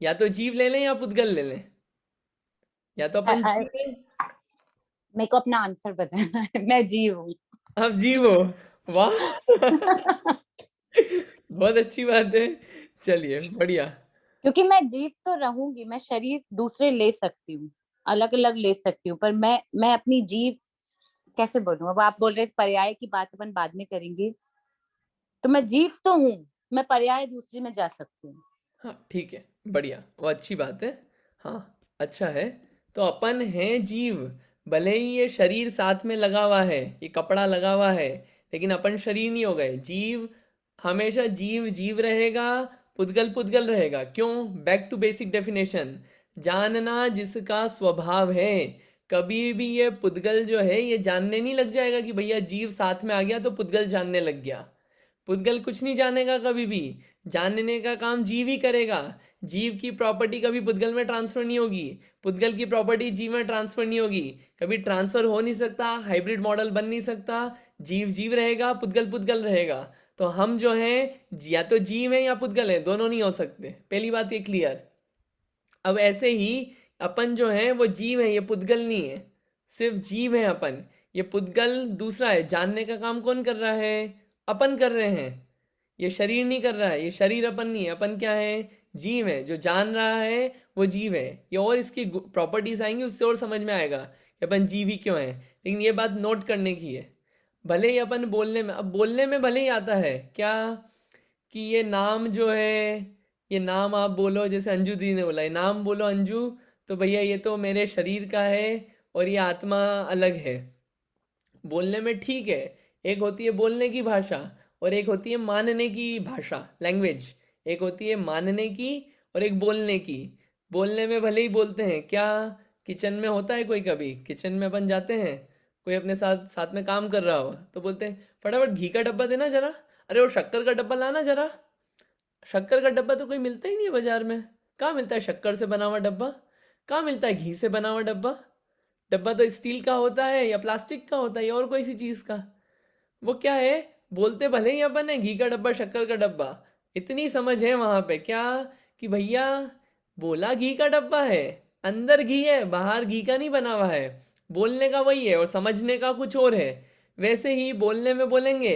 या तो जीव ले लें या पुद्गल ले लें। या तो अपन जीव लें। मेरे को अपना आंसर बताना है। मैं जीव हूँ। आप जीव हो? वाह बहुत अच्छी बात है। चलिए बढ़िया। क्योंकि मैं जीव तो रहूंगी, मैं शरीर दूसरे ले सकती हूँ, अलग अलग ले सकती हूँ, पर मैं अपनी जीव कैसे बोलूं? अब आप बोल रहे पर्याय की बात अपन बाद में करेंगे, तो मैं जीव तो हूँ, मैं पर्याय दूसरी में जा सकती हूँ। हाँ ठीक है, बढ़िया, वो अच्छी बात है। हाँ अच्छा है। तो अपन हैं जीव, भले ही ये शरीर साथ में लगा हुआ है, ये कपड़ा लगा हुआ है, लेकिन अपन शरीर नहीं हो गए। जीव हमेशा जीव जीव रहेगा, पुद्गल पुद्गल रहेगा। क्यों? बैक टू बेसिक डेफिनेशन, जानना जिसका स्वभाव है। कभी भी ये पुद्गल जो है ये जानने नहीं लग जाएगा कि भैया जीव साथ में आ गया तो पुद्गल जानने लग गया। पुद्गल कुछ नहीं जानेगा कभी भी। जानने का काम जीव ही करेगा। जीव की प्रॉपर्टी कभी पुद्गल में ट्रांसफर नहीं होगी, पुद्गल की प्रॉपर्टी जीव में ट्रांसफर नहीं होगी। कभी ट्रांसफर हो नहीं सकता, हाइब्रिड मॉडल बन नहीं सकता। जीव जीव रहेगा, पुद्गल पुद्गल रहेगा। तो हम जो हैं या तो जीव हैं या पुद्गल हैं, दोनों नहीं हो सकते। पहली बात ये क्लियर। अब ऐसे ही अपन जो है वो जीव है, ये पुद्गल नहीं है। सिर्फ जीव है अपन। ये पुद्गल दूसरा है। जानने का काम कौन कर रहा है? अपन कर रहे हैं। ये शरीर नहीं कर रहा है, ये शरीर अपन नहीं है। अपन क्या है? जीव है। जो जान रहा है वो जीव है। ये और इसकी प्रॉपर्टीज आएंगी, उससे और समझ में आएगा कि अपन जीव ही क्यों है। लेकिन ये बात नोट करने की है। भले ही अपन बोलने में, अब बोलने में भले ही आता है क्या कि ये नाम जो है, ये नाम आप बोलो, जैसे अंजू दीदी ने बोला ये नाम बोलो अंजू, तो भैया ये तो मेरे शरीर का है और ये आत्मा अलग है। बोलने में ठीक है, एक होती है बोलने की भाषा और एक होती है मानने की भाषा, लैंग्वेज। एक होती है मानने की और एक बोलने की। बोलने में भले ही बोलते हैं, क्या किचन में होता है कोई, कभी किचन में अपन जाते हैं, कोई अपने साथ साथ में काम कर रहा हो तो बोलते हैं फटाफट घी का डब्बा देना जरा, अरे वो शक्कर का डब्बा लाना जरा। शक्कर का डब्बा तो कोई मिलता ही नहीं है बाजार में। कहाँ मिलता है शक्कर से बना हुआ डब्बा, कहाँ मिलता है घी से बना हुआ डब्बा। डब्बा तो स्टील का होता है या प्लास्टिक का होता है या और कोई सी चीज़ का। वो क्या है, बोलते भले ही अपन है घी का डब्बा शक्कर का डब्बा, इतनी समझ है वहाँ पे क्या कि भैया बोला घी का डब्बा है, अंदर घी है, बाहर घी का नहीं बना हुआ है। बोलने का वही है और समझने का कुछ और है। वैसे ही बोलने में बोलेंगे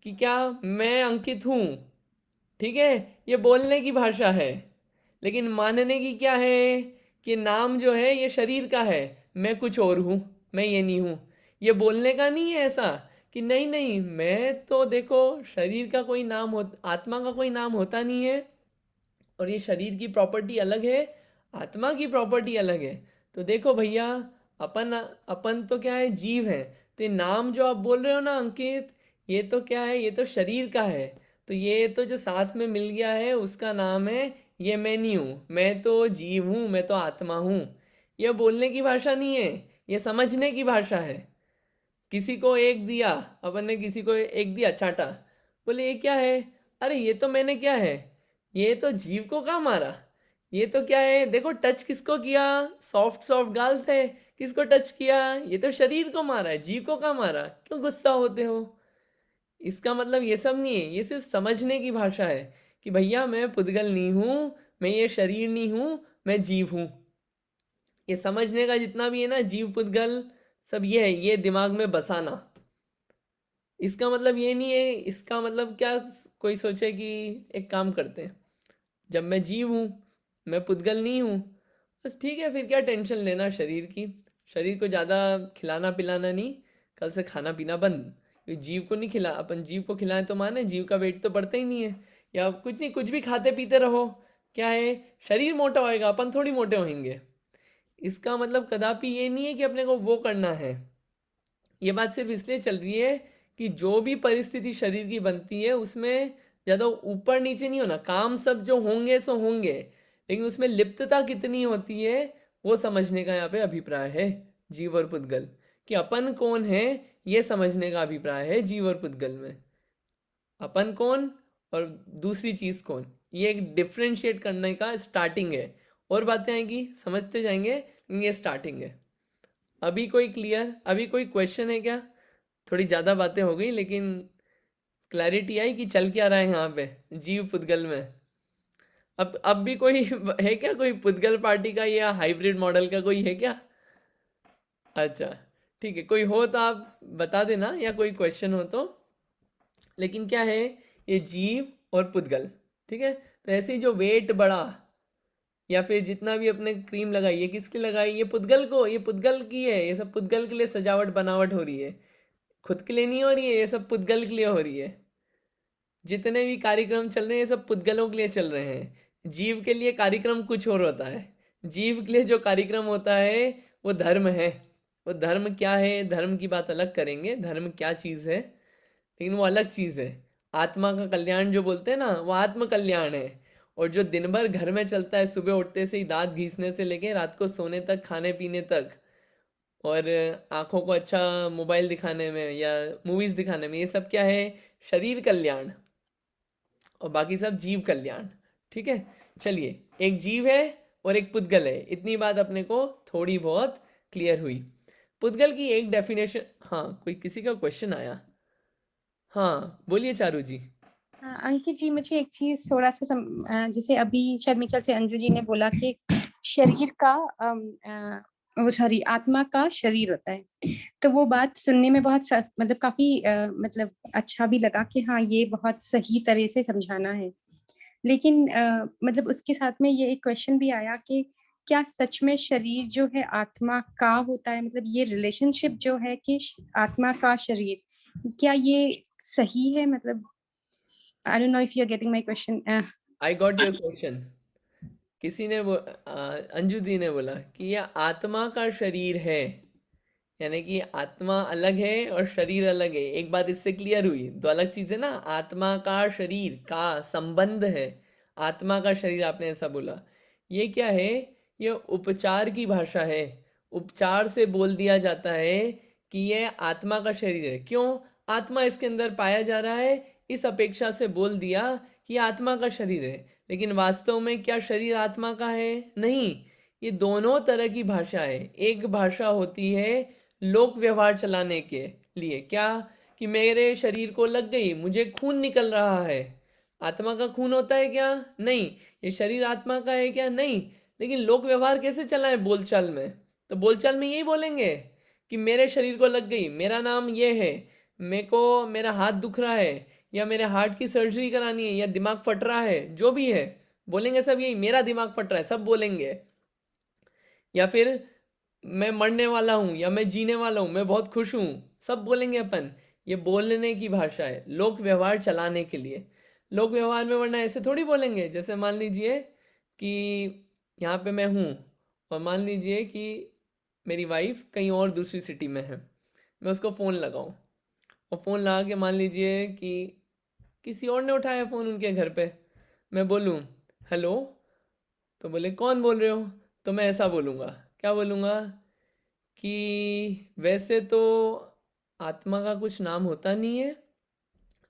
कि क्या मैं अंकित हूँ, ठीक है, ये बोलने की भाषा है। लेकिन मानने की क्या है कि नाम जो है ये शरीर का है, मैं कुछ और हूँ, मैं ये नहीं हूँ। ये बोलने का नहीं है ऐसा कि नहीं नहीं मैं तो देखो शरीर का कोई नाम हो, आत्मा का कोई नाम होता नहीं है और ये शरीर की प्रॉपर्टी अलग है, आत्मा की प्रॉपर्टी अलग है। तो देखो भैया अपन अपन तो क्या है, जीव है। तो ये नाम जो आप बोल रहे हो ना अंकित, ये तो क्या है, ये तो शरीर का है। तो ये तो जो साथ में मिल गया है उसका नाम है, ये मैं नहीं हूँ, मैं तो जीव हूँ, मैं तो आत्मा हूँ। ये बोलने की भाषा नहीं है, ये समझने की भाषा है। किसी को एक दिया, अपन ने किसी को एक दिया चाटा, बोले ये क्या है, अरे ये तो मैंने क्या है, ये तो जीव को कहाँ मारा, ये तो क्या है, देखो टच किसको किया, सॉफ्ट सॉफ्ट गाल थे, किसको टच किया, ये तो शरीर को मारा है, जीव को कहाँ मारा, क्यों गुस्सा होते हो। इसका मतलब ये सब नहीं है, ये सिर्फ समझने की भाषा है कि भैया मैं पुद्गल नहीं हूँ, मैं ये शरीर नहीं हूँ, मैं जीव हूँ। ये समझने का जितना भी है ना, जीव पुद्गल सब ये है, ये दिमाग में बसाना। इसका मतलब ये नहीं है, इसका मतलब क्या, कोई सोचे कि एक काम करते हैं, जब मैं जीव हूँ, मैं पुद्गल नहीं हूँ, बस ठीक है, फिर क्या टेंशन लेना शरीर की। शरीर को ज़्यादा खिलाना पिलाना नहीं, कल से खाना पीना बंद। क्योंकि जीव को नहीं खिला, अपन जीव को खिलाएं तो माने, जीव का वेट तो बढ़ता ही नहीं है। या कुछ नहीं, कुछ भी खाते पीते रहो, क्या है, शरीर मोटा होएगा, अपन थोड़ी मोटे होंगे। इसका मतलब कदापि ये नहीं है कि अपने को वो करना है। ये बात सिर्फ इसलिए चल रही है कि जो भी परिस्थिति शरीर की बनती है उसमें ज़्यादा ऊपर नीचे नहीं होना, काम सब जो होंगे सो होंगे, लेकिन उसमें लिप्तता कितनी होती है वो समझने का यहाँ पे अभिप्राय है जीव और पुद्गल। कि अपन कौन है ये समझने का अभिप्राय है जीव और पुद्गल में। अपन कौन और दूसरी चीज़ कौन, ये एक डिफ्रेंशिएट करने का स्टार्टिंग है। और बातें आएंगी समझते जाएंगे, लेकिन ये स्टार्टिंग है। अभी कोई क्लियर, अभी कोई क्वेश्चन है क्या। थोड़ी ज़्यादा बातें हो गई लेकिन क्लैरिटी आई कि चल क्या रहा है यहाँ पे जीव पुद्गल में। अब भी कोई है क्या, कोई पुद्गल पार्टी का या हाइब्रिड मॉडल का कोई है क्या। अच्छा ठीक है, कोई हो तो आप बता देना या कोई क्वेश्चन हो तो। लेकिन क्या है, ये जीव और पुद्गल, ठीक है। तो ऐसे ही जो वेट बढ़ा या फिर जितना भी अपने क्रीम लगाई, ये किसकी लगाई, ये पुद्गल को, ये पुद्गल की है, ये सब पुद्गल के लिए सजावट बनावट हो रही है, खुद के लिए नहीं हो रही है, ये सब पुद्गल के लिए हो रही है। जितने भी कार्यक्रम चल रहे हैं ये सब पुद्गलों के लिए चल रहे हैं। जीव के लिए कार्यक्रम कुछ और होता है। जीव के लिए जो कार्यक्रम होता है वो धर्म है। वो धर्म क्या है, धर्म की बात अलग करेंगे, धर्म क्या चीज़ है, लेकिन वो अलग चीज़ है। आत्मा का कल्याण जो बोलते हैं ना, वो आत्म कल्याण है। और जो दिन भर घर में चलता है, सुबह उठते से ही दांत घीसने से लेके रात को सोने तक, खाने पीने तक, और आँखों को अच्छा मोबाइल दिखाने में या मूवीज़ दिखाने में, ये सब क्या है, शरीर कल्याण, और बाकी सब जीव कल्याण। ठीक है, चलिए, एक जीव है और एक पुद्गल है, इतनी बात अपने को थोड़ी बहुत क्लियर हुई। पुद्गल की एक डेफिनेशन, हाँ कोई किसी का क्वेश्चन आया, हाँ बोलिए चारू जी। हाँ, अंकित जी मुझे एक चीज थोड़ा सा जैसे अभी शायद मेरे ख्याल से अंजू जी ने बोला कि शरीर का वो सॉरी आत्मा का शरीर होता है, तो वो बात सुनने में बहुत मतलब काफी मतलब अच्छा भी लगा कि हाँ ये बहुत सही तरह से समझाना है। लेकिन मतलब उसके साथ में ये एक क्वेश्चन भी आया कि क्या सच में शरीर जो है आत्मा का होता है, मतलब ये रिलेशनशिप जो है कि आत्मा का शरीर, क्या ये सही है, मतलब I don't know if you're getting my question. I got your question. किसी ने अंजू दी ने बोला कि यह आत्मा का शरीर है, यानी कि आत्मा अलग है और शरीर अलग है। एक बात इससे क्लियर हुई, दो अलग चीजें ना, आत्मा का शरीर का संबंध है, आत्मा का शरीर आपने ऐसा बोला। ये क्या है, ये उपचार की भाषा है, उपचार से बोल दिया जाता है कि ये आत्मा का शरीर है। क्यों? आत्मा इसके अंदर पाया जा रहा है, इस अपेक्षा से बोल दिया कि आत्मा का शरीर है। लेकिन वास्तव में क्या शरीर आत्मा का है? नहीं। ये दोनों तरह की भाषा है। एक भाषा होती है लोक व्यवहार चलाने के लिए, क्या कि मेरे शरीर को लग गई, मुझे खून निकल रहा है। आत्मा का खून होता है क्या? नहीं। ये शरीर आत्मा का है क्या? नहीं। लेकिन लोक व्यवहार कैसे चलाएं? बोलचाल में, तो बोलचाल में यही बोलेंगे कि मेरे शरीर को लग गई, मेरा नाम ये है, मेरे को मेरा हाथ दुख रहा है, या मेरे हार्ट की सर्जरी करानी है, या दिमाग फट रहा है, जो भी है बोलेंगे सब यही, मेरा दिमाग फट रहा है, सब बोलेंगे। या फिर मैं मरने वाला हूँ या मैं जीने वाला हूँ, मैं बहुत खुश हूँ, सब बोलेंगे अपन। ये बोलने की भाषा है, लोक व्यवहार चलाने के लिए। लोक व्यवहार में वरना ऐसे थोड़ी बोलेंगे। जैसे मान लीजिए कि यहाँ पे मैं हूँ और मान लीजिए कि मेरी वाइफ कहीं और दूसरी सिटी में है, मैं उसको फ़ोन लगाऊँ और फ़ोन लगा के मान लीजिए कि किसी और ने उठाया फ़ोन उनके घर पे, मैं बोलूँ हेलो, तो बोले कौन बोल रहे हो, तो मैं ऐसा बोलूँगा, क्या बोलूँगा कि वैसे तो आत्मा का कुछ नाम होता नहीं है,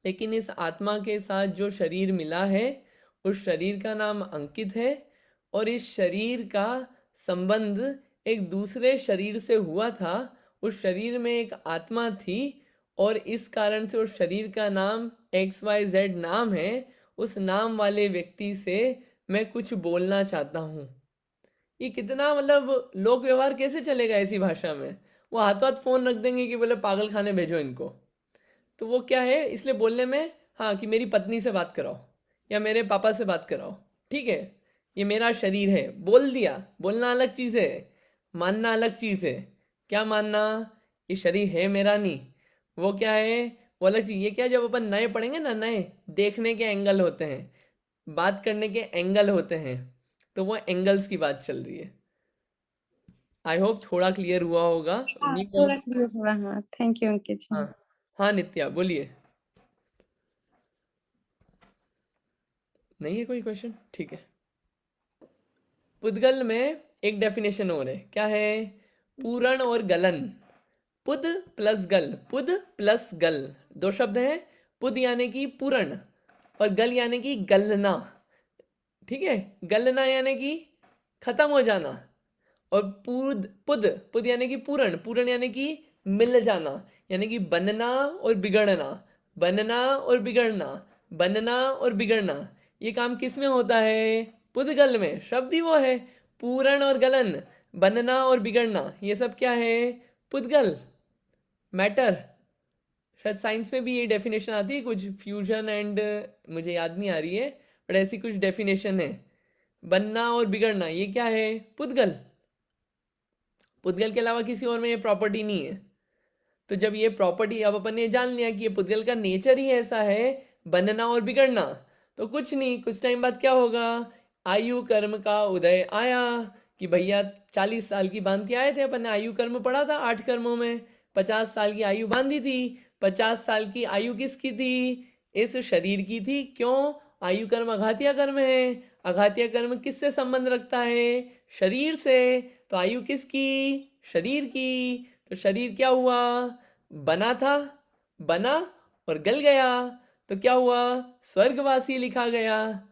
लेकिन इस आत्मा के साथ जो शरीर मिला है उस शरीर का नाम अंकित है, और इस शरीर का संबंध एक दूसरे शरीर से हुआ था। उस शरीर में एक आत्मा थी और इस कारण से उस शरीर का नाम XYZ नाम है। उस नाम वाले व्यक्ति से मैं कुछ बोलना चाहता हूँ। ये कितना मतलब लोक व्यवहार कैसे चलेगा ऐसी भाषा में? वो हाथों हाथ फोन रख देंगे कि बोले पागल खाने भेजो इनको। तो वो क्या है, इसलिए बोलने में हाँ कि मेरी पत्नी से बात कराओ या मेरे पापा से बात कराओ, ठीक है, ये मेरा शरीर है, बोल दिया। बोलना अलग चीज़ है, मानना अलग चीज़ है। क्या मानना? ये शरीर है मेरा नहीं, वो क्या है, वो अलग चीज़। ये क्या, जब अपन नए पढ़ेंगे ना, नए देखने के एंगल होते हैं, बात करने के एंगल होते हैं, तो वो एंगल्स की बात चल रही है। आई होप थोड़ा क्लियर हुआ होगा। हाँ, नहीं थोड़ा हुआ- क्लियर हुआ। हाँ, थैंक यू अंकित जी। हाँ हाँ नित्या बोलिए। नहीं है कोई क्वेश्चन? ठीक है। पुद्गल में एक डेफिनेशन और है, क्या है? पूरण और गलन। पुद प्लस गल, पुद प्लस गल, दो शब्द हैं। पुद यानी कि पूरण और गल यानी कि गलना, ठीक है। गलना यानी कि खत्म हो जाना, और पुद पुद पुद यानी कि पूरण, पूरण यानी कि मिल जाना, यानी कि बनना और बिगड़ना, बनना और बिगड़ना, बनना और बिगड़ना। ये काम किस में होता है? पुद्गल में। शब्द ही वो है, पूरण और गलन, बनना और बिगड़ना, ये सब क्या है? पुद्गल, मैटर। शायद साइंस में भी ये डेफिनेशन आती है कुछ, फ्यूजन एंड मुझे याद नहीं आ रही है, बट ऐसी कुछ डेफिनेशन है। बनना और बिगड़ना ये क्या है? पुद्गल। पुद्गल के अलावा किसी और में ये प्रॉपर्टी नहीं है। तो जब ये प्रॉपर्टी, अब अपन ने जान लिया कि ये पुद्गल का नेचर ही ऐसा है, बनना और बिगड़ना, तो कुछ नहीं, कुछ टाइम बाद क्या होगा? आयु कर्म का उदय आया कि भैया 40 साल की बांध के आए थे, अपन ने आयु कर्म पढ़ा था 8 कर्मों में, 50 साल की आयु बांधी थी। 50 साल की आयु किसकी थी? इस शरीर की थी। क्यों? आयु कर्म अघातिया कर्म है, अघातिया कर्म किससे संबंध रखता है? शरीर से। तो आयु किसकी? शरीर की। तो शरीर क्या हुआ? बना था, बना और गल गया, तो क्या हुआ? स्वर्गवासी लिखा गया।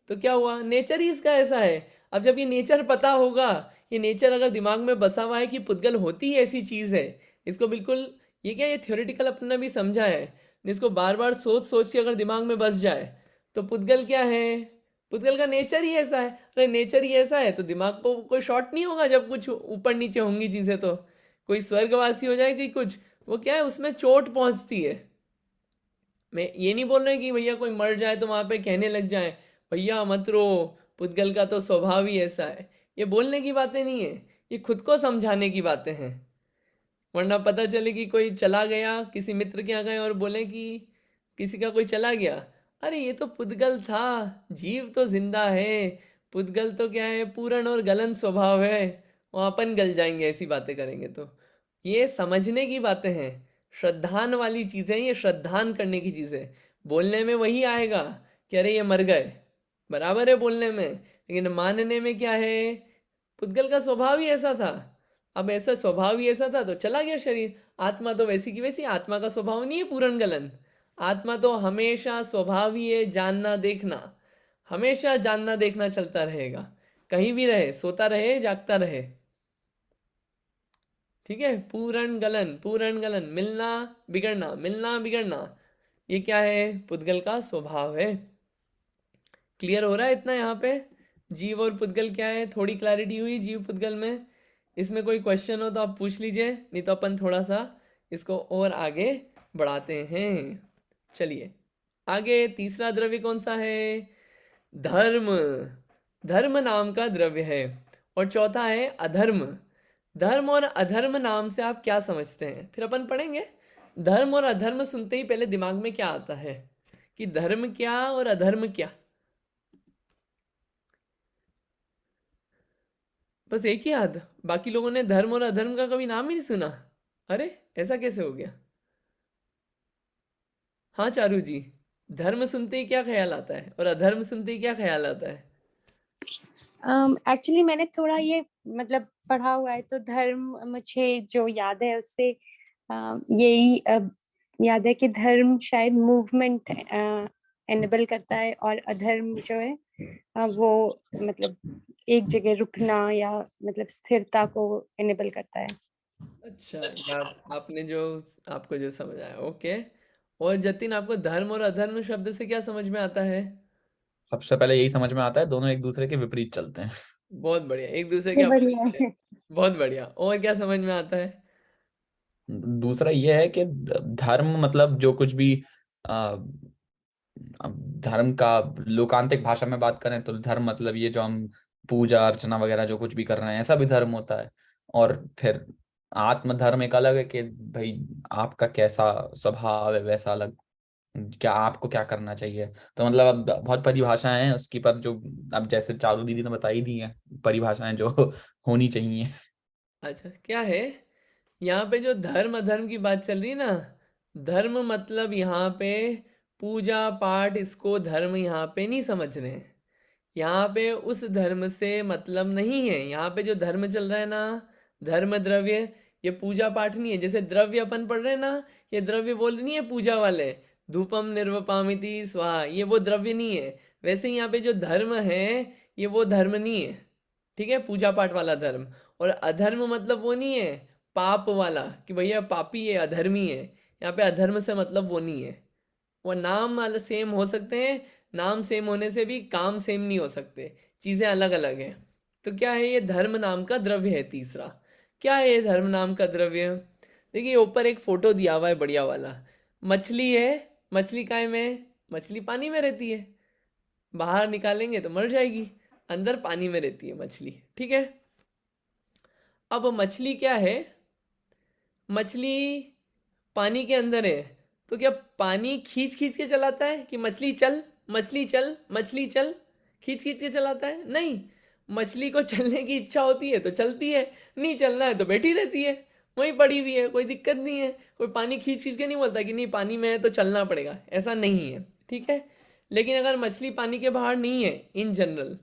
तो क्या हुआ? नेचर ही इसका ऐसा है। अब जब ये नेचर पता होगा, ये नेचर अगर दिमाग में बसा हुआ है कि पुद्गल होती ही ऐसी चीज है, इसको बिल्कुल, ये क्या, ये थ्योरेटिकल अपन ने भी समझा है, इसको बार बार सोच सोच के अगर दिमाग में बस जाए, तो पुद्गल क्या है? पुद्गल का नेचर ही ऐसा है। अरे नेचर ही ऐसा है तो दिमाग को कोई शॉर्ट नहीं होगा जब कुछ ऊपर नीचे होंगी चीजें, तो कोई स्वर्गवासी हो जाएगी कुछ, वो क्या है, उसमें चोट पहुंचती है। मैं ये नहीं बोल रहा कि भैया कोई मर जाए तो वहां पे कहने लग जाए भैया मत रो, पुद्गल का तो स्वभाव ही ऐसा है। ये बोलने की बातें नहीं है, ये खुद को समझाने की बातें हैं। वरना पता चले कि कोई चला गया, किसी मित्र के यहाँ गए और बोले कि किसी का कोई चला गया, अरे ये तो पुद्गल था, जीव तो जिंदा है, पुद्गल तो क्या है, पूर्ण और गलन स्वभाव है, वहाँ अपन गल जाएंगे ऐसी बातें करेंगे तो। ये समझने की बातें हैं, श्रद्धान वाली चीज़ें, ये श्रद्धान करने की चीज़ें। बोलने में वही आएगा कि अरे ये मर गए, बराबर है बोलने में, लेकिन मानने में क्या है, पुद्गल का स्वभाव ही ऐसा था। अब ऐसा स्वभाव ही ऐसा था तो चला गया शरीर। आत्मा तो वैसी की वैसी, आत्मा का स्वभाव नहीं है पूर्ण गलन। आत्मा तो हमेशा स्वभाव ही है जानना देखना, हमेशा जानना देखना चलता रहेगा, कहीं भी रहे, सोता रहे जागता रहे। ठीक है, पूर्ण गलन, मिलना बिगड़ना, मिलना बिगड़ना, ये क्या है, पुद्गल का स्वभाव है। क्लियर हो रहा है इतना यहाँ पे? जीव और पुद्गल क्या है, थोड़ी क्लैरिटी हुई जीव पुद्गल में। इसमें कोई क्वेश्चन हो तो आप पूछ लीजिए, नहीं तो अपन थोड़ा सा इसको और आगे बढ़ाते हैं। चलिए आगे, तीसरा द्रव्य कौन सा है, धर्म। धर्म नाम का द्रव्य है। और चौथा है अधर्म। धर्म और अधर्म नाम से आप क्या समझते हैं, फिर अपन पढ़ेंगे। धर्म और अधर्म सुनते ही पहले दिमाग में क्या आता है कि धर्म क्या और अधर्म क्या? बस एक ही याद, बाकी लोगों ने धर्म और अधर्म का कभी नाम ही नहीं सुना। अरे ऐसा कैसे हो गया? हाँ चारू जी, धर्म सुनते ही क्या ख्याल आता है और अधर्म सुनते ही क्या ख्याल आता है? एक्चुअली मैंने थोड़ा ये मतलब पढ़ा हुआ है, तो धर्म मुझे जो याद है उससे यही याद है कि धर्म शायद मूवमेंट एनेबल करता है, और अधर्म जो है वो मतलब एक जगह रुकना या मतलब स्थिरता को एनेबल करता है। अच्छा, ये आपने जो, आपको जो समझ आया, ओके। और जतिन, आपको धर्म और अधर्म शब्द से क्या समझ में आता है? सबसे पहले यही समझ में आता है, दोनों एक दूसरे के विपरीत चलते हैं। बहुत बढ़िया, एक दूसरे के ये बढ़िया अपोजिट है। है। बहुत बढ़िया। और क्या समझ में आता है? दूसरा ये है कि धर्म मतलब जो कुछ भी अब धर्म का लोकांतिक भाषा में बात करें तो धर्म मतलब ये जो हम पूजा अर्चना वगैरह जो कुछ भी कर रहे हैं, ऐसा भी धर्म होता है। और फिर आत्म धर्म एक अलग है कि भाई आपका कैसा स्वभाव है वैसा अलग, क्या आपको क्या करना चाहिए। तो मतलब अब बहुत परिभाषाएं हैं उसकी, पर जो अब जैसे चारू दीदी ने बताई दी हैं परिभाषाएं जो होनी चाहिए। अच्छा, क्या है, यहाँ पे जो धर्म अधर्म की बात चल रही है ना, धर्म मतलब यहाँ पे पूजा पाठ, इसको धर्म यहाँ पे नहीं समझ रहे हैं। यहाँ पे उस धर्म से मतलब नहीं है। यहाँ पे जो धर्म चल रहा है ना, धर्म द्रव्य, ये पूजा पाठ नहीं है। जैसे द्रव्य अपन पढ़ रहे हैं ना, ये द्रव्य बोल नहीं है पूजा वाले, धूपम निर्वपामिति स्वाहा, ये वो द्रव्य नहीं है। वैसे ही यहाँ पे जो धर्म है, ये वो धर्म नहीं है। ठीक है, पूजा पाठ वाला धर्म। और अधर्म मतलब वो नहीं है पाप वाला कि भैया पापी है, अधर्मी है। यहाँ पे अधर्म से मतलब वो नहीं है। वो नाम वाले सेम हो सकते हैं, नाम सेम होने से भी काम सेम नहीं हो सकते, चीज़ें अलग अलग हैं। तो क्या है, ये धर्म नाम का द्रव्य है तीसरा। क्या है ये धर्म नाम का द्रव्य? देखिए ऊपर एक फोटो दिया हुआ है बढ़िया वाला, मछली है। मछली काय में? मछली पानी में रहती है, बाहर निकालेंगे तो मर जाएगी, अंदर पानी में रहती है मछली। ठीक है, अब मछली क्या है, मछली पानी के अंदर है, तो क्या पानी खींच खींच के चलाता है कि मछली चल, मछली चल, मछली चल, खींच खींच के चलाता है? नहीं, मछली को चलने की इच्छा होती है तो चलती है, नहीं चलना है तो बैठी रहती है, वहीं पड़ी हुई है, कोई दिक्कत नहीं है। कोई पानी खींच खींच के नहीं बोलता कि नहीं पानी में है तो चलना पड़ेगा, ऐसा नहीं है। ठीक है, लेकिन अगर मछली पानी के बाहर नहीं है इन जनरल,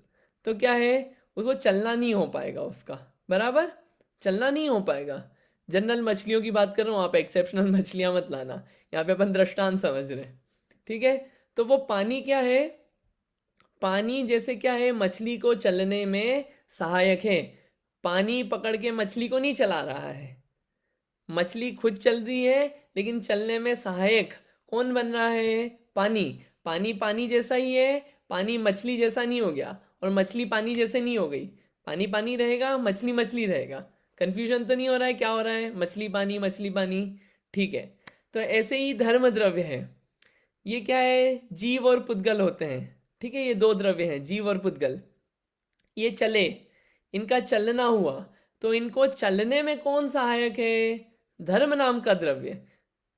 तो क्या है, उसको चलना नहीं हो पाएगा, उसका बराबर चलना नहीं हो पाएगा। जनरल मछलियों की बात कर रहा हूँ, आप एक्सेप्शनल मछलियाँ मत लाना, यहाँ पे अपन दृष्टांत समझ रहे हैं। ठीक है, तो वो पानी क्या है, पानी जैसे क्या है, मछली को चलने में सहायक है। पानी पकड़ के मछली को नहीं चला रहा है, मछली खुद चल रही है, लेकिन चलने में सहायक कौन बन रहा है? पानी। पानी पानी जैसा ही है, पानी मछली जैसा नहीं हो गया, और मछली पानी जैसे नहीं हो गई। पानी पानी रहेगा, मछली मछली रहेगा। कंफ्यूजन तो नहीं हो रहा है, क्या हो रहा है, मछली पानी मछली पानी। ठीक है, तो ऐसे ही धर्म द्रव्य है। ये क्या है, जीव और पुद्गल होते हैं। ठीक है, ये दो द्रव्य हैं, जीव और पुद्गल। ये चले, इनका चलना हुआ, तो इनको चलने में कौन सहायक है? धर्म नाम का द्रव्य।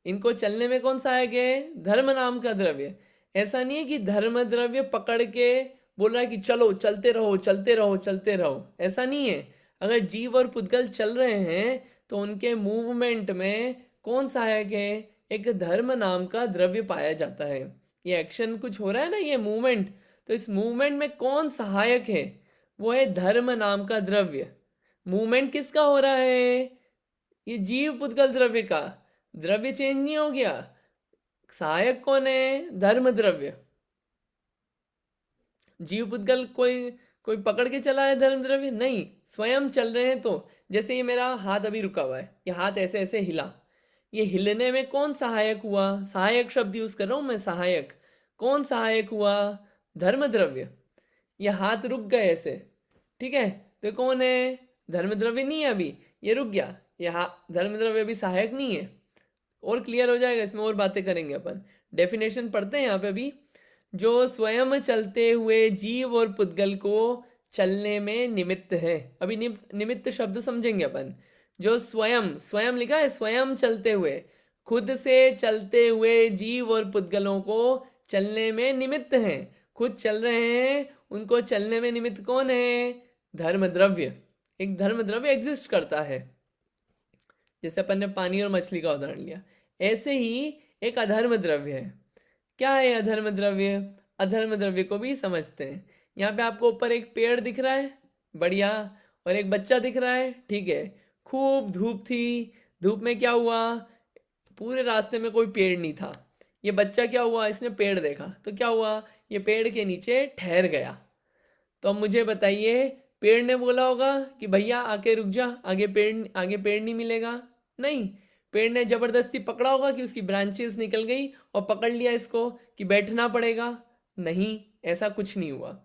इनको चलने में कौन सहायक है? धर्म नाम का द्रव्य। ऐसा नहीं है कि धर्म द्रव्य पकड़ के बोल रहा है कि चलो चलते रहो चलते रहो चलते रहो, ऐसा नहीं है। अगर जीव और पुद्गल चल रहे हैं तो उनके मूवमेंट में कौन सहायक है? एक धर्म नाम का द्रव्य पाया जाता है। ये एक्शन कुछ हो रहा है ना, ये मूवमेंट, तो इस मूवमेंट में कौन सहायक है? वो है धर्म नाम का द्रव्य। मूवमेंट किसका हो रहा है? ये जीव पुद्गल द्रव्य का। द्रव्य चेंज नहीं हो गया, सहायक कौन है? धर्म द्रव्य। जीव पुद्गल कोई कोई पकड़ के चला है धर्म द्रव्य? नहीं, स्वयं चल रहे हैं। तो जैसे ये मेरा हाथ अभी रुका हुआ है, ये हाथ ऐसे ऐसे हिला, ये हिलने में कौन सहायक हुआ? सहायक शब्द यूज कर रहा हूं मैं, सहायक। कौन सहायक हुआ? धर्म द्रव्य। ये हाथ रुक गए ऐसे, ठीक है, तो कौन है? धर्म द्रव्य नहीं है, अभी ये रुक गया, ये धर्म द्रव्य अभी सहायक नहीं है। और क्लियर हो जाएगा, इसमें और बातें करेंगे अपन। डेफिनेशन पढ़ते हैं यहाँ पे भी। जो स्वयं चलते हुए जीव और पुद्गल को चलने में निमित्त है। अभी निमित्त शब्द समझेंगे अपन। जो स्वयं, स्वयं लिखा है, स्वयं चलते हुए, खुद से चलते हुए जीव और पुद्गलों को चलने में निमित्त हैं। खुद चल रहे हैं, उनको चलने में निमित्त कौन है? धर्म द्रव्य। एक धर्म द्रव्य एग्जिस्ट करता है। जैसे अपन ने पानी और मछली का उदाहरण लिया, ऐसे ही एक अधर्म द्रव्य है। क्या है अधर्म द्रव्य? अधर्म द्रव्य को भी समझते हैं। यहाँ पे आपको ऊपर एक पेड़ दिख रहा है, बढ़िया, और एक बच्चा दिख रहा है, ठीक है। खूब धूप थी, धूप में क्या हुआ? पूरे रास्ते में कोई पेड़ नहीं था। ये बच्चा क्या हुआ? इसने पेड़ देखा, तो क्या हुआ? ये पेड़ के नीचे ठहर गया। तो अब मुझे बताइए, पेड़ ने बोला होगा कि भैया आके रुक जा, आगे पेड़ नहीं मिलेगा? नहीं, पेड़ ने जबरदस्ती पकड़ा होगा कि उसकी ब्रांचेस निकल गई और पकड़ लिया इसको कि बैठना पड़ेगा? नहीं, ऐसा कुछ नहीं हुआ।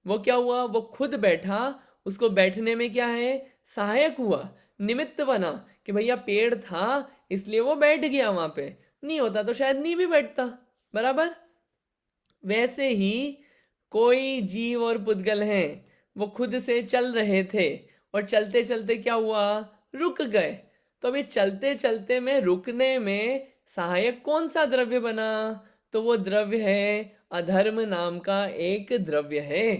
वो क्या हुआ? वो खुद बैठा, उसको बैठने में क्या है? सहायक हुआ, निमित्त बना कि भैया पेड़ था इसलिए वो बैठ गया वहां पे, नहीं होता तो शायद नहीं भी बैठता। बराबर? वैसे ही कोई जीव और पुद्गल हैं, वो खुद से चल रहे थे और चलते चलते क्या हुआ? रुक गए। तो अभी चलते चलते में रुकने में सहायक कौन सा द्रव्य बना? तो वो द्रव्य है अधर्म नाम का एक द्रव्य है।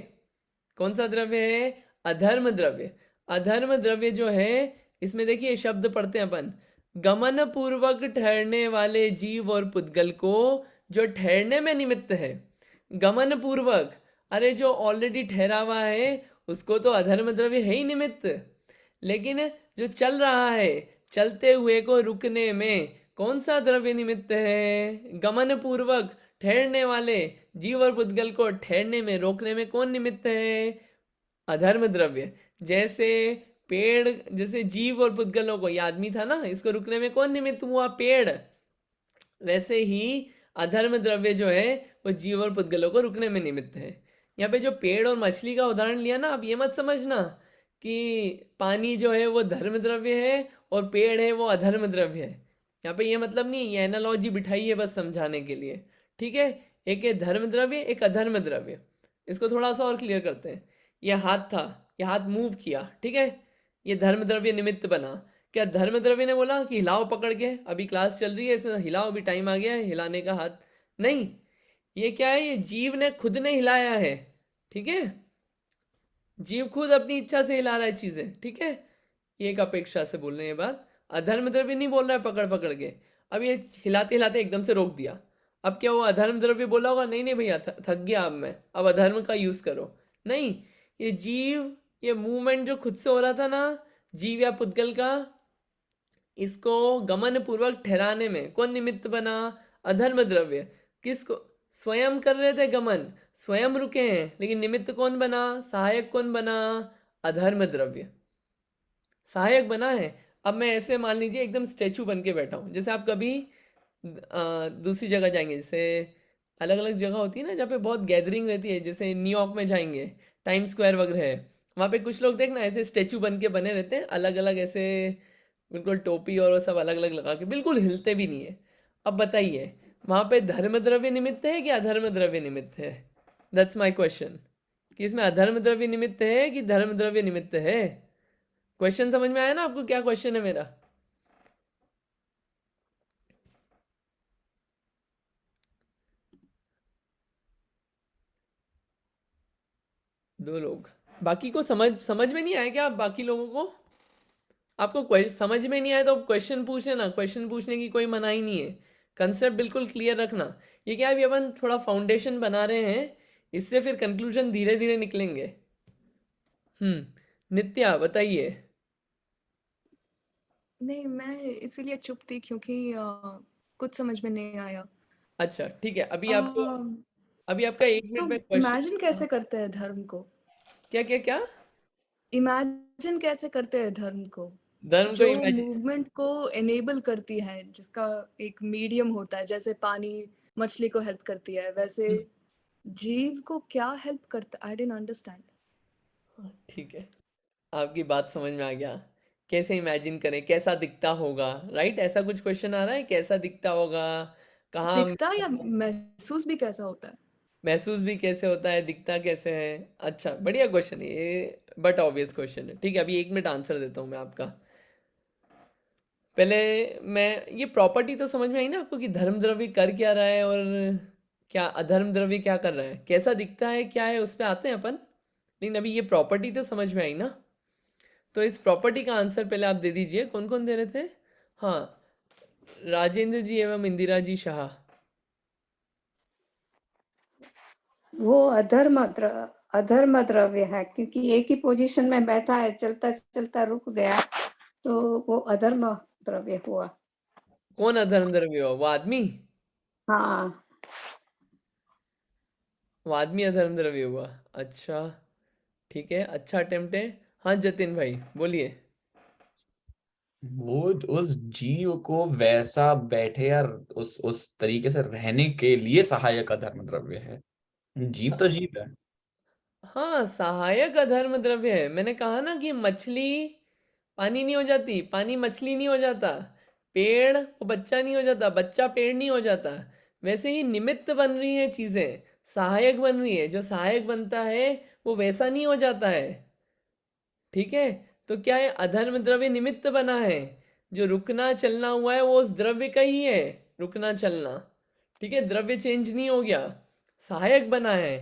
कौन सा द्रव्य है? अधर्म द्रव्य। अधर्म द्रव्य जो है, इसमें देखिए शब्द पढ़ते हैं अपन। गमन पूर्वक ठहरने वाले जीव और पुद्गल को जो ठहरने में निमित्त है। गमन पूर्वक, अरे जो ऑलरेडी ठहरा हुआ है उसको तो अधर्म द्रव्य है ही निमित्त, लेकिन जो चल रहा है, चलते हुए को रुकने में कौन सा द्रव्य निमित्त है? गमन पूर्वक ठहरने वाले जीव और पुद्गल को ठहरने में, रोकने में कौन निमित्त है? अधर्म द्रव्य। जैसे पेड़, जैसे जीव और पुद्गलों को, ये आदमी था ना, इसको रुकने में कौन निमित्त हुआ? पेड़। वैसे ही अधर्म द्रव्य जो है वो जीव और पुद्गलों को रुकने में निमित्त है। यहाँ पे जो पेड़ और मछली का उदाहरण लिया ना, आप ये मत समझना कि पानी जो है वो धर्म द्रव्य है और पेड़ है वो अधर्म द्रव्य है। यहाँ पे ये मतलब नहीं, ये एनालॉजी बिठाई है बस समझाने के लिए, ठीक है। एक है धर्म द्रव्य, एक अधर्म द्रव्य। इसको थोड़ा सा और क्लियर करते हैं। ये हाथ था, ये हाथ मूव किया, ठीक है, ये धर्म द्रव्य निमित्त बना। क्या धर्म द्रव्य ने बोला कि हिलाओ पकड़ के, अभी क्लास चल रही है इसमें हिलाओ, अभी टाइम आ गया है हिलाने का हाथ? नहीं, ये क्या है? ये जीव ने खुद ने हिलाया है, ठीक है। जीव खुद अपनी इच्छा से हिला रहा है चीजें, ठीक है। ये एक अपेक्षा से बोल रहे हैं बात। अधर्म द्रव्य नहीं बोल रहा है पकड़ पकड़ के। अब ये हिलाते हिलाते एकदम से रोक दिया, अब क्या हुआ? अधर्म द्रव्य बोला होगा नहीं नहीं भैया थक गया अब मैं, अब अधर्म का यूज करो। नहीं, ये जीव, ये मूवमेंट जो खुद से हो रहा था ना, जीव या पुद्गल का, इसको गमन पूर्वक ठहराने में कौन निमित्त बना? अधर्म द्रव्य। किसको? स्वयं कर रहे थे गमन, स्वयं रुके हैं, लेकिन निमित्त कौन बना? सहायक कौन बना? अधर्म द्रव्य सहायक बना है। अब मैं ऐसे मान लीजिए एकदम स्टेचू बन के बैठा हूँ। जैसे आप कभी दूसरी जगह जाएंगे, जैसे अलग अलग जगह होती है ना जहाँ पे बहुत गैदरिंग रहती है, जैसे न्यूयॉर्क में जाएंगे, टाइम स्क्वायर वगैरह है, वहाँ पे कुछ लोग देखना ऐसे स्टेचू बन के बने रहते हैं, अलग अलग ऐसे, बिल्कुल टोपी और वो सब अलग अलग लगा के, बिल्कुल हिलते भी नहीं है। अब बताइए वहाँ पे धर्म द्रव्य निमित्त है कि अधर्म द्रव्य निमित्त है? दैट्स माई क्वेश्चन, कि इसमें अधर्म द्रव्य निमित्त है कि धर्म द्रव्य निमित्त है? क्वेश्चन समझ में आया ना आपको? क्या क्वेश्चन है मेरा? 2 लोग। बाकी को समझ में नहीं आया क्या? आप बाकी लोगों को आपको समझ में नहीं आया तो क्वेश्चन पूछ लेना, क्वेश्चन पूछने की कोई मनाही नहीं है। कंसेप्ट बिल्कुल क्लियर रखना। ये क्या है, अभी अपन थोड़ा फाउंडेशन बना रहे हैं, इससे फिर कंक्लूजन धीरे धीरे निकलेंगे। नित्या बताइए। नहीं, मैं इसीलिए चुप थी क्योंकि कुछ समझ में नहीं आया। अच्छा ठीक है, अभी आ, आपका 1 मिनट तो में क्वेश्चन। इमेजिन कैसे करते हैं धर्म को? क्या क्या क्या? इमेजिन कैसे करते हैं धर्म को? धर्म को जो इमेजिन। मूवमेंट को एनेबल करती है, जिसका एक मीडियम होता है, जैसे पानी मछली को हेल्प करती है, वैसे जीव को क्या हेल्प करता? I didn't understand. ठीक है, आपकी बात समझ में आ गया। कैसे इमेजिन करें, कैसा दिखता होगा, राइट? ऐसा कुछ क्वेश्चन आ रहा है, कैसा दिखता होगा, कहाँ दिखता या महसूस भी कैसा होता है? महसूस भी कैसे होता है, दिखता कैसे है? अच्छा बढ़िया क्वेश्चन है ये, बट ऑब्वियस क्वेश्चन है। ठीक है, अभी 1 मिनट आंसर देता हूँ मैं आपका। पहले मैं ये प्रॉपर्टी तो समझ में आई ना आपको, कि धर्म द्रव्य कर क्या रहा है और क्या अधर्म द्रव्य क्या कर रहा है, कैसा दिखता है, क्या है, उस पे आते हैं अपन। लेकिन अभी ये प्रॉपर्टी तो समझ में आई ना। तो इस प्रॉपर्टी का आंसर पहले आप दे दीजिए। कौन कौन दे रहे थे? हाँ, राजेंद्र जी एवं इंदिरा जी शाह। वो अधर्म द्रव्य है, क्योंकि एक ही पोजीशन में बैठा है, चलता चलता रुक गया, तो वो अधर्म द्रव्य हुआ। कौन अधर्म द्रव्य हुआ? वो आदमी? हाँ, वो आदमी अधर्म द्रव्य हुआ। अच्छा ठीक है, अच्छा अटेम्प्ट है। हाँ जतिन भाई बोलिए। वो उस जीव को वैसा बैठे या उस तरीके से रहने के लिए सहायक अधर्म द्रव्य है। जीव तो जीव है। हाँ, सहायक अधर्म द्रव्य है। मैंने कहा ना कि मछली पानी नहीं हो जाती, पानी मछली नहीं हो जाता, पेड़ वो बच्चा नहीं हो जाता, बच्चा पेड़ नहीं हो जाता। वैसे ही निमित्त बन रही हैं चीजें, सहायक बन रही है। जो सहायक बनता है वो वैसा नहीं हो जाता है। ठीक है, तो क्या है, अधर्म द्रव्य निमित्त बना है। जो रुकना चलना हुआ है वो उस द्रव्य का ही है, रुकना चलना। ठीक है, द्रव्य चेंज नहीं हो गया, सहायक बना है।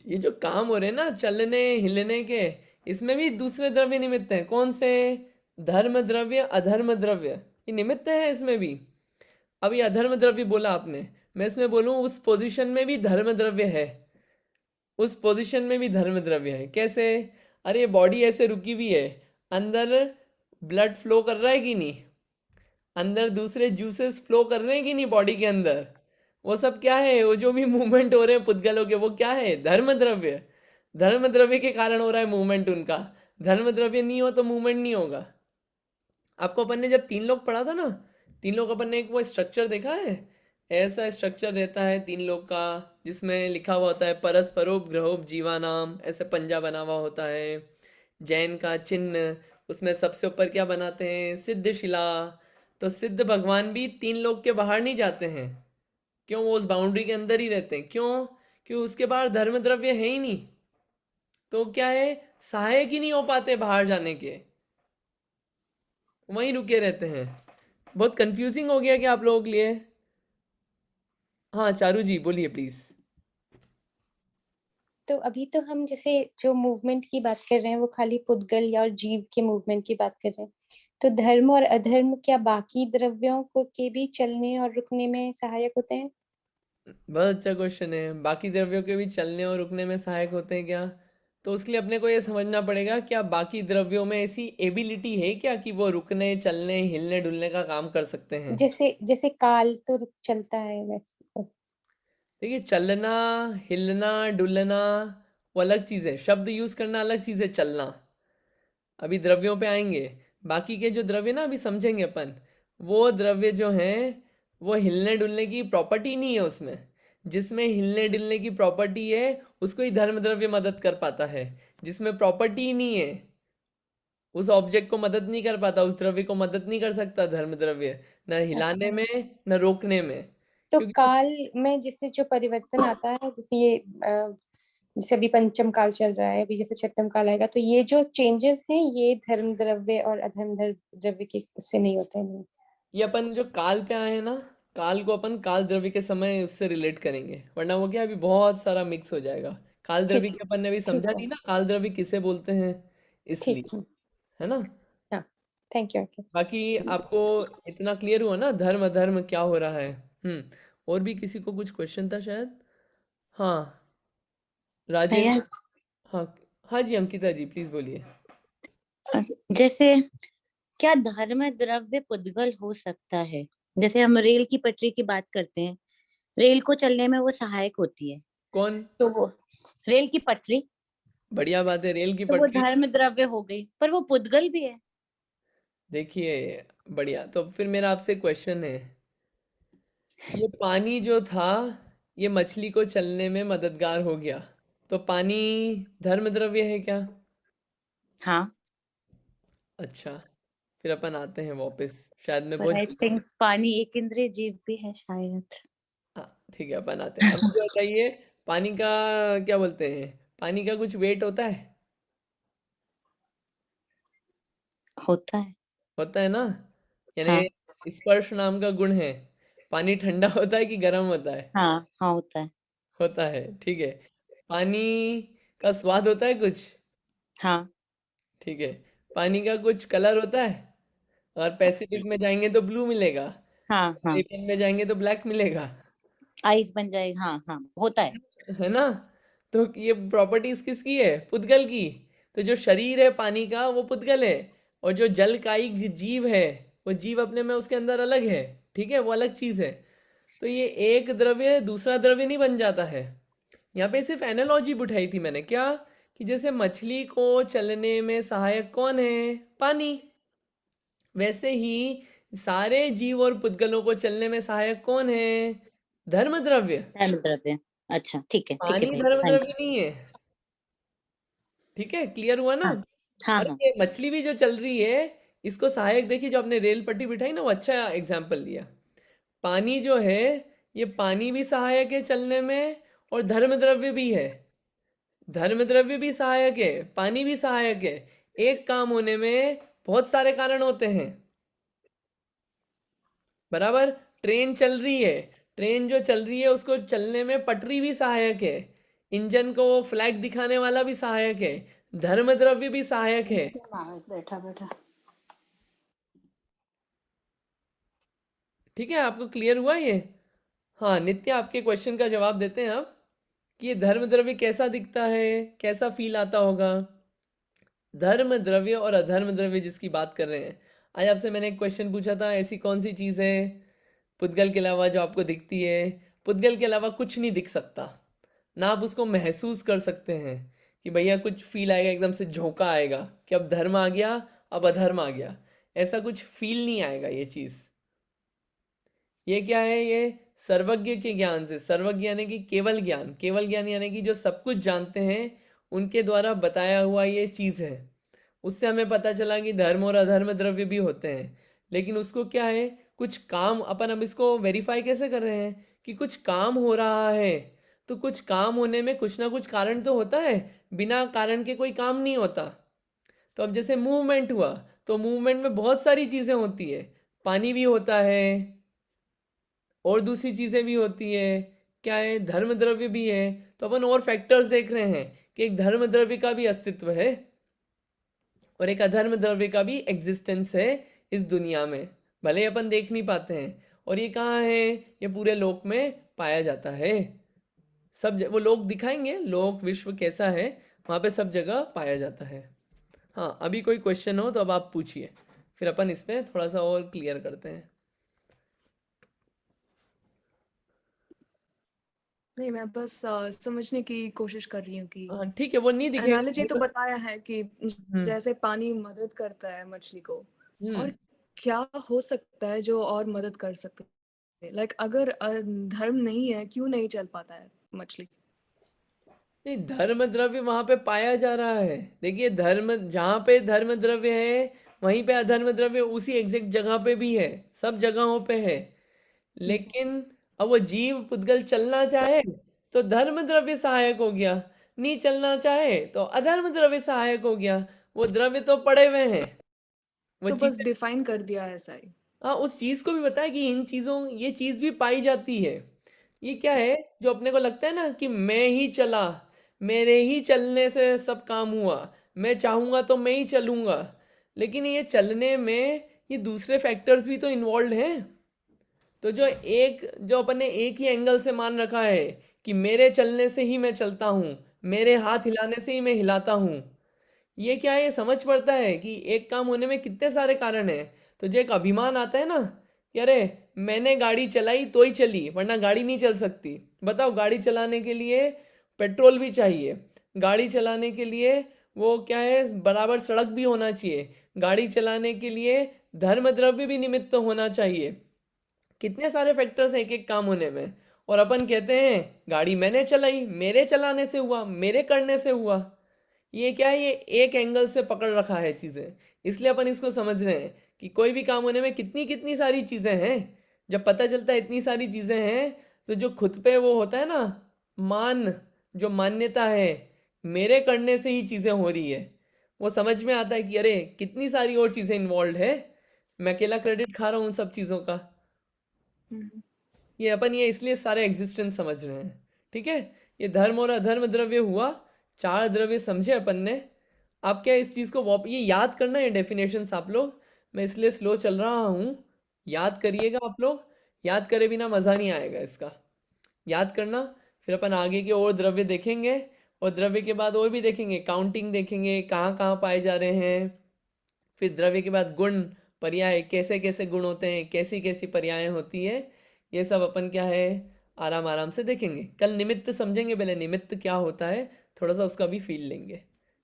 ये जो काम हो रहे हैं ना चलने हिलने के, इसमें भी दूसरे द्रव्य निमित्त हैं। कौन से? धर्म द्रव्य अधर्म द्रव्य, ये निमित्त है इसमें भी। अभी अधर्म द्रव्य बोला आपने, मैं इसमें बोलूं उस पोजीशन में भी धर्म द्रव्य है, उस पोजीशन में भी धर्म द्रव्य है। कैसे? अरे बॉडी ऐसे रुकी हुई है, अंदर ब्लड फ्लो कर रहा है कि नहीं, अंदर दूसरे जूसेस फ्लो कर रहे हैं कि नहीं बॉडी के अंदर, वो सब क्या है, वो जो भी मूवमेंट हो रहे हैं पुद्गलों के, वो क्या है? धर्म द्रव्य। धर्म द्रव्य के कारण हो रहा है मूवमेंट उनका। धर्म द्रव्य नहीं हो तो मूवमेंट नहीं होगा। आपको अपन ने जब 3 लोग पढ़ा था ना, 3 लोग अपन ने एक वो स्ट्रक्चर देखा है, ऐसा स्ट्रक्चर रहता है 3 लोग का, जिसमें लिखा हुआ होता है परस्परोप ग्रहोप जीवानाम, ऐसे पंजा बना हुआ होता है, जैन का चिन्ह। उसमें सबसे ऊपर क्या बनाते हैं? सिद्ध शिला। तो सिद्ध भगवान भी 3 लोग के बाहर नहीं जाते हैं। क्यों? वो उस बाउंड्री के अंदर ही रहते हैं। क्यों? क्यों? उसके बाहर धर्म द्रव्य है ही नहीं, तो क्या है, सहायक ही नहीं हो पाते बाहर जाने के, वहीं रुके रहते हैं। बहुत कंफ्यूजिंग हो गया क्या आप लोगों के लिए? हाँ चारू जी बोलिए प्लीज। तो अभी तो हम जैसे जो मूवमेंट की बात कर रहे हैं वो खाली पुद्गल या और जीव के मूवमेंट की बात कर रहे हैं। तो धर्म और अधर्म क्या बाकी द्रव्यों को के भी चलने और रुकने में सहायक होते हैं? बहुत अच्छा क्वेश्चन है। बाकी द्रव्यों के भी चलने और रुकने में सहायक होते हैं क्या? तो उसके लिए अपने को ये समझना पड़ेगा, क्या बाकी द्रव्यों में ऐसी एबिलिटी है क्या कि वो रुकने चलने हिलने डुलने का काम कर सकते हैं? जैसे जैसे काल तो रुक चलता है वैसे। देखिए, चलना हिलना डुलना वो अलग चीज़ है, शब्द यूज करना अलग चीज़ है। चलना, अभी द्रव्यों पे आएंगे। बाकी के जो द्रव्य ना अभी समझेंगे अपन, वो द्रव्य जो हैं वो हिलने डुलने की प्रॉपर्टी नहीं है उसमें। जिसमें हिलने डुलने की प्रॉपर्टी है उसको ही धर्म द्रव्य मदद कर पाता है। जिसमें प्रॉपर्टी ही नहीं है, उस ऑब्जेक्ट को मदद नहीं कर पाता, उस द्रव्य को मदद नहीं कर सकता धर्म द्रव्य, न हिलाने अच्छा, में न रोकने में। तो क्योंकि उस काल में जैसे जो परिवर्तन आता है, जैसे ये जैसे अभी पंचम काल चल रहा है, अभी जैसे छठम काल आएगा, तो ये जो चेंजेस हैं ये धर्म द्रव्य और अधर्म द्रव्य के से नहीं होते हैं। ये अपन जो काल पे आए हैं ना, काल को अपन काल द्रव्य के समय उससे रिलेट करेंगे, वरना वो क्या अभी बहुत सारा मिक्स हो जाएगा। काल द्रव्य ठीक की अपन ने भी ठीक समझा है दी ना, काल द्रव्य किसे बोलते हैं इसलिए, ठीक है है ना। हाँ थैंक यू अंकित। बाकी आपको इतना क्लियर हुआ ना धर्म अधर्म क्या हो रहा है। और भी किसी को कुछ क्वेश्चन था शायद। हाँ राजेंद्र। भैया हाँ हाँ जी अंकिता जी प्लीज बोलिए। जैसे क्या धर्म द्रव्य पुद्गल हो सकता है? जैसे हम रेल की पटरी की बात करते हैं, रेल को चलने में वो सहायक होती है, कौन? तो वो रेल की पटरी, बढ़िया बात है, रेल की तो वो पटरी। धर्म द्रव्य हो गई, पर वो पुद्गल भी है। देखिए बढ़िया, तो फिर मेरा आपसे क्वेश्चन है, ये पानी जो था ये मछली को चलने में मददगार हो गया, तो पानी धर्म द्रव्य है क्या? हाँ, अच्छा, फिर अपन आते हैं वापस, शायद मैं पर बहुत आई जल्दी। थिंक पानी एक इंद्रिय जीव भी है शायद। हाँ ठीक है, अपन आते हैं। अब मुझे बताइए, पानी का क्या बोलते हैं, पानी का कुछ वेट होता है? होता है। होता है ना, हाँ यानी स्पर्श नाम का गुण है। पानी ठंडा होता है कि गर्म होता है? हाँ हाँ होता है। होता है, ठीक है। पानी का स्वाद होता है कुछ? हाँ ठीक है। पानी का कुछ कलर होता है? और पैसिफिक में जाएंगे तो ब्लू मिलेगा, हाँ हाँ अरेबियन में जाएंगे तो ब्लैक मिलेगा, आइस बन जाएगा। हाँ हाँ होता है। है ना। तो ये प्रॉपर्टीज किसकी है? पुद्गल की। तो जो शरीर है पानी का वो पुद्गल है, और जो जलकायिक जीव है वो जीव अपने में उसके अंदर अलग है, ठीक है, वो अलग चीज है। तो ये एक द्रव्य दूसरा द्रव्य नहीं बन जाता है। यहाँ पे सिर्फ एनालॉजी उठाई थी मैंने, क्या कि जैसे मछली को चलने में सहायक कौन है? पानी। वैसे ही सारे जीव और पुद्गलों को चलने में सहायक कौन है? धर्म द्रव्य। धर्म द्रव्य। अच्छा ठीक है पानी भाई, धर्म थैंक द्रव्य यू। नहीं है। ठीक है, क्लियर हुआ ना। हाँ हाँ और हाँ ये मछली भी जो चल रही है, इसको सहायक देखिए, जो आपने रेल पट्टी बिठाई ना वो अच्छा एग्जाम्पल दिया। पानी जो है, ये पानी भी सहायक है चलने में, और धर्म द्रव्य भी है। धर्म द्रव्य भी सहायक है, पानी भी सहायक है। एक काम होने में बहुत सारे कारण होते हैं, बराबर। ट्रेन चल रही है, ट्रेन जो चल रही है उसको चलने में पटरी भी सहायक है, इंजन को फ्लैग दिखाने वाला भी सहायक है, धर्म द्रव्य भी सहायक है। बैठा बैठा। ठीक है, आपको क्लियर हुआ ये? हाँ नित्य, आपके क्वेश्चन का जवाब देते हैं आप, कि ये धर्म द्रव्य कैसा दिखता है, कैसा फील आता होगा। धर्म द्रव्य और अधर्म द्रव्य जिसकी बात कर रहे हैं, आज आपसे मैंने एक क्वेश्चन पूछा था, ऐसी कौन सी चीज़ है पुद्गल के अलावा जो आपको दिखती है? पुद्गल के अलावा कुछ नहीं दिख सकता, ना आप उसको महसूस कर सकते हैं कि भैया कुछ फील आएगा, एकदम से झोंका आएगा कि अब धर्म आ गया, अब अधर्म आ गया, ऐसा कुछ फील नहीं आएगा ये चीज़। ये क्या है? ये सर्वज्ञ के ज्ञान से, सर्वज्ञ यानी कि केवल ज्ञान, केवल ज्ञान यानी कि जो सब कुछ जानते हैं उनके द्वारा बताया हुआ ये चीज़ है। उससे हमें पता चला कि धर्म और अधर्म द्रव्य भी होते हैं, लेकिन उसको क्या है, कुछ काम, अपन अब इसको वेरीफाई कैसे कर रहे हैं कि कुछ काम हो रहा है। तो कुछ काम होने में कुछ ना कुछ कारण तो होता है, बिना कारण के कोई काम नहीं होता। तो अब जैसे मूवमेंट हुआ, तो मूवमेंट में बहुत सारी चीज़ें होती है, पानी भी होता है और दूसरी चीज़ें भी होती है, क्या है, धर्म द्रव्य भी है। तो अपन और फैक्टर्स देख रहे हैं कि एक धर्म द्रव्य का भी अस्तित्व है और एक अधर्म द्रव्य का भी एग्जिस्टेंस है इस दुनिया में, भले ही अपन देख नहीं पाते हैं। और ये कहाँ है? ये पूरे लोक में पाया जाता है। वो लोग दिखाएंगे, लोक विश्व कैसा है, वहाँ पे सब जगह पाया जाता है। हाँ, अभी कोई क्वेश्चन हो तो अब आप पूछिए, फिर अपन इस पे थोड़ा सा और क्लियर करते हैं। नहीं, मैं बस समझने की कोशिश कर रही हूँ कि हाँ ठीक है, वो नहीं दिखेगा एनालॉजी तो वो- बताया है कि हम्म जैसे पानी मदद करता है मछली को, हम्म और क्या हो सकता है जो और मदद कर सकते हैं? लाइक अगर धर्म नहीं है, क्यों नहीं चल पाता है मछली? नहीं, धर्म द्रव्य वहां पे पाया जा रहा है। देखिए, धर्म जहाँ पे धर्म द्रव्य है वहीं पे अधर्म द्रव्य उसी एग्जैक्ट जगह पे भी है, सब जगहों पे है। लेकिन अब वो जीव पुद्गल चलना चाहे तो धर्म द्रव्य सहायक हो गया, नहीं चलना चाहे तो अधर्म द्रव्य सहायक हो गया। वो द्रव्य तो पड़े हुए हैं, वो तो बस चीजें। डिफाइन कर दिया है ऐसा ही। हाँ, उस चीज को भी बताया कि इन चीजों, ये चीज भी पाई जाती है। ये क्या है जो अपने को लगता है ना कि मैं ही चला, मेरे ही चलने से सब काम हुआ, मैं चाहूँगा तो मैं ही चलूँगा। लेकिन ये चलने में ये दूसरे फैक्टर्स भी तो इन्वॉल्व हैं। तो जो अपन ने एक ही एंगल से मान रखा है कि मेरे चलने से ही मैं चलता हूँ, मेरे हाथ हिलाने से ही मैं हिलाता हूँ, ये क्या है, ये समझ पड़ता है कि एक काम होने में कितने सारे कारण हैं। तो जो एक अभिमान आता है ना कि अरे मैंने गाड़ी चलाई तो ही चली, वरना गाड़ी नहीं चल सकती। बताओ, गाड़ी चलाने के लिए पेट्रोल भी चाहिए, गाड़ी चलाने के लिए वो क्या है, बराबर सड़क भी होना चाहिए, गाड़ी चलाने के लिए धर्म द्रव्य भी निमित्त होना चाहिए। कितने सारे फैक्टर्स हैं एक एक काम होने में। और अपन कहते हैं गाड़ी मैंने चलाई, मेरे चलाने से हुआ, मेरे करने से हुआ। ये क्या है, ये एक एंगल से पकड़ रखा है चीज़ें। इसलिए अपन इसको समझ रहे हैं कि कोई भी काम होने में कितनी कितनी सारी चीज़ें हैं। जब पता चलता है इतनी सारी चीज़ें हैं, तो जो खुद पे वो होता है ना जो मान्यता है, मेरे करने से ही चीज़ें हो रही है, वो समझ में आता है कि अरे कितनी सारी और चीज़ें इन्वॉल्व है, मैं अकेला क्रेडिट खा रहा हूँ उन सब चीज़ों का। ये अपन ये इसलिए सारे एग्जिस्टेंस समझ रहे हैं। ठीक है, ये धर्म और अधर्म द्रव्य हुआ, 4 द्रव्य समझे अपन ने। आप क्या इस चीज़ को ये याद करना है डेफिनेशंस आप लोग, मैं इसलिए स्लो चल रहा हूँ, याद करिएगा आप लोग। याद करे बिना मज़ा नहीं आएगा इसका, याद करना। फिर अपन आगे के और द्रव्य देखेंगे, और द्रव्य के बाद और भी देखेंगे, काउंटिंग देखेंगे कहाँ कहाँ पाए जा रहे हैं। फिर द्रव्य के बाद गुण, पर्याय, कैसे कैसे गुण होते हैं, कैसी कैसी पर्याय होती है, ये सब अपन क्या है आराम आराम से देखेंगे। कल निमित्त समझेंगे, पहले निमित्त क्या होता है थोड़ा सा उसका भी फील लेंगे।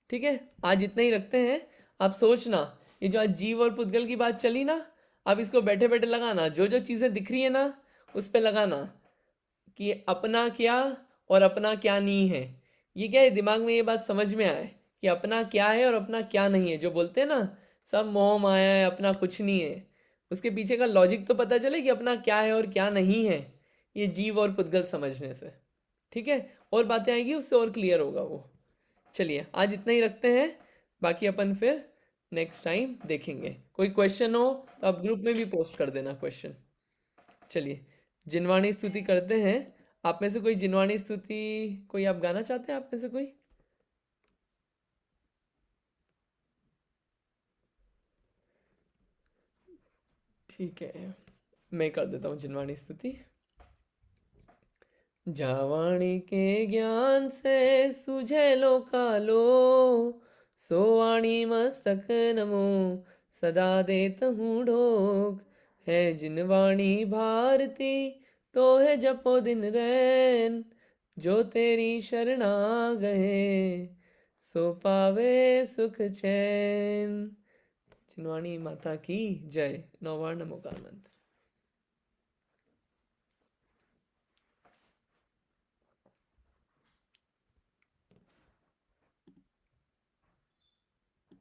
ठीक है, आज इतना ही रखते हैं। आप सोचना, ये जो आज जीव और पुद्गल की बात चली ना, आप इसको बैठे बैठे लगाना, जो जो चीज़ें दिख रही है ना उस पे लगाना कि अपना क्या और अपना क्या नहीं है। ये क्या है, दिमाग में ये बात समझ में आए कि अपना क्या है और अपना क्या नहीं है। जो बोलते हैं ना सब मोह माया है, अपना कुछ नहीं है, उसके पीछे का लॉजिक तो पता चले कि अपना क्या है और क्या नहीं है, ये जीव और पुद्गल समझने से। ठीक है, और बातें आएंगी उससे और क्लियर होगा वो। चलिए आज इतना ही रखते हैं, बाकी अपन फिर नेक्स्ट टाइम देखेंगे। कोई क्वेश्चन हो तो आप ग्रुप में भी पोस्ट कर देना क्वेश्चन। चलिए जिनवाणी स्तुति करते हैं। आप में से कोई जिनवाणी स्तुति कोई आप गाना चाहते हैं, आप में से कोई? ठीक है, मैं कर देता हूँ जिनवाणी स्तुति। जावाणी के ज्ञान से सुझे लो कालो, सोवाणी मस्तक नमो सदा देत हूँ ढोक। है जिनवाणी भारती तो है जपो दिन रैन, जो तेरी शरणा गए सो पावे सुख चैन। जिनवाणी माता की जय। नौवार नमोकार मंत्र।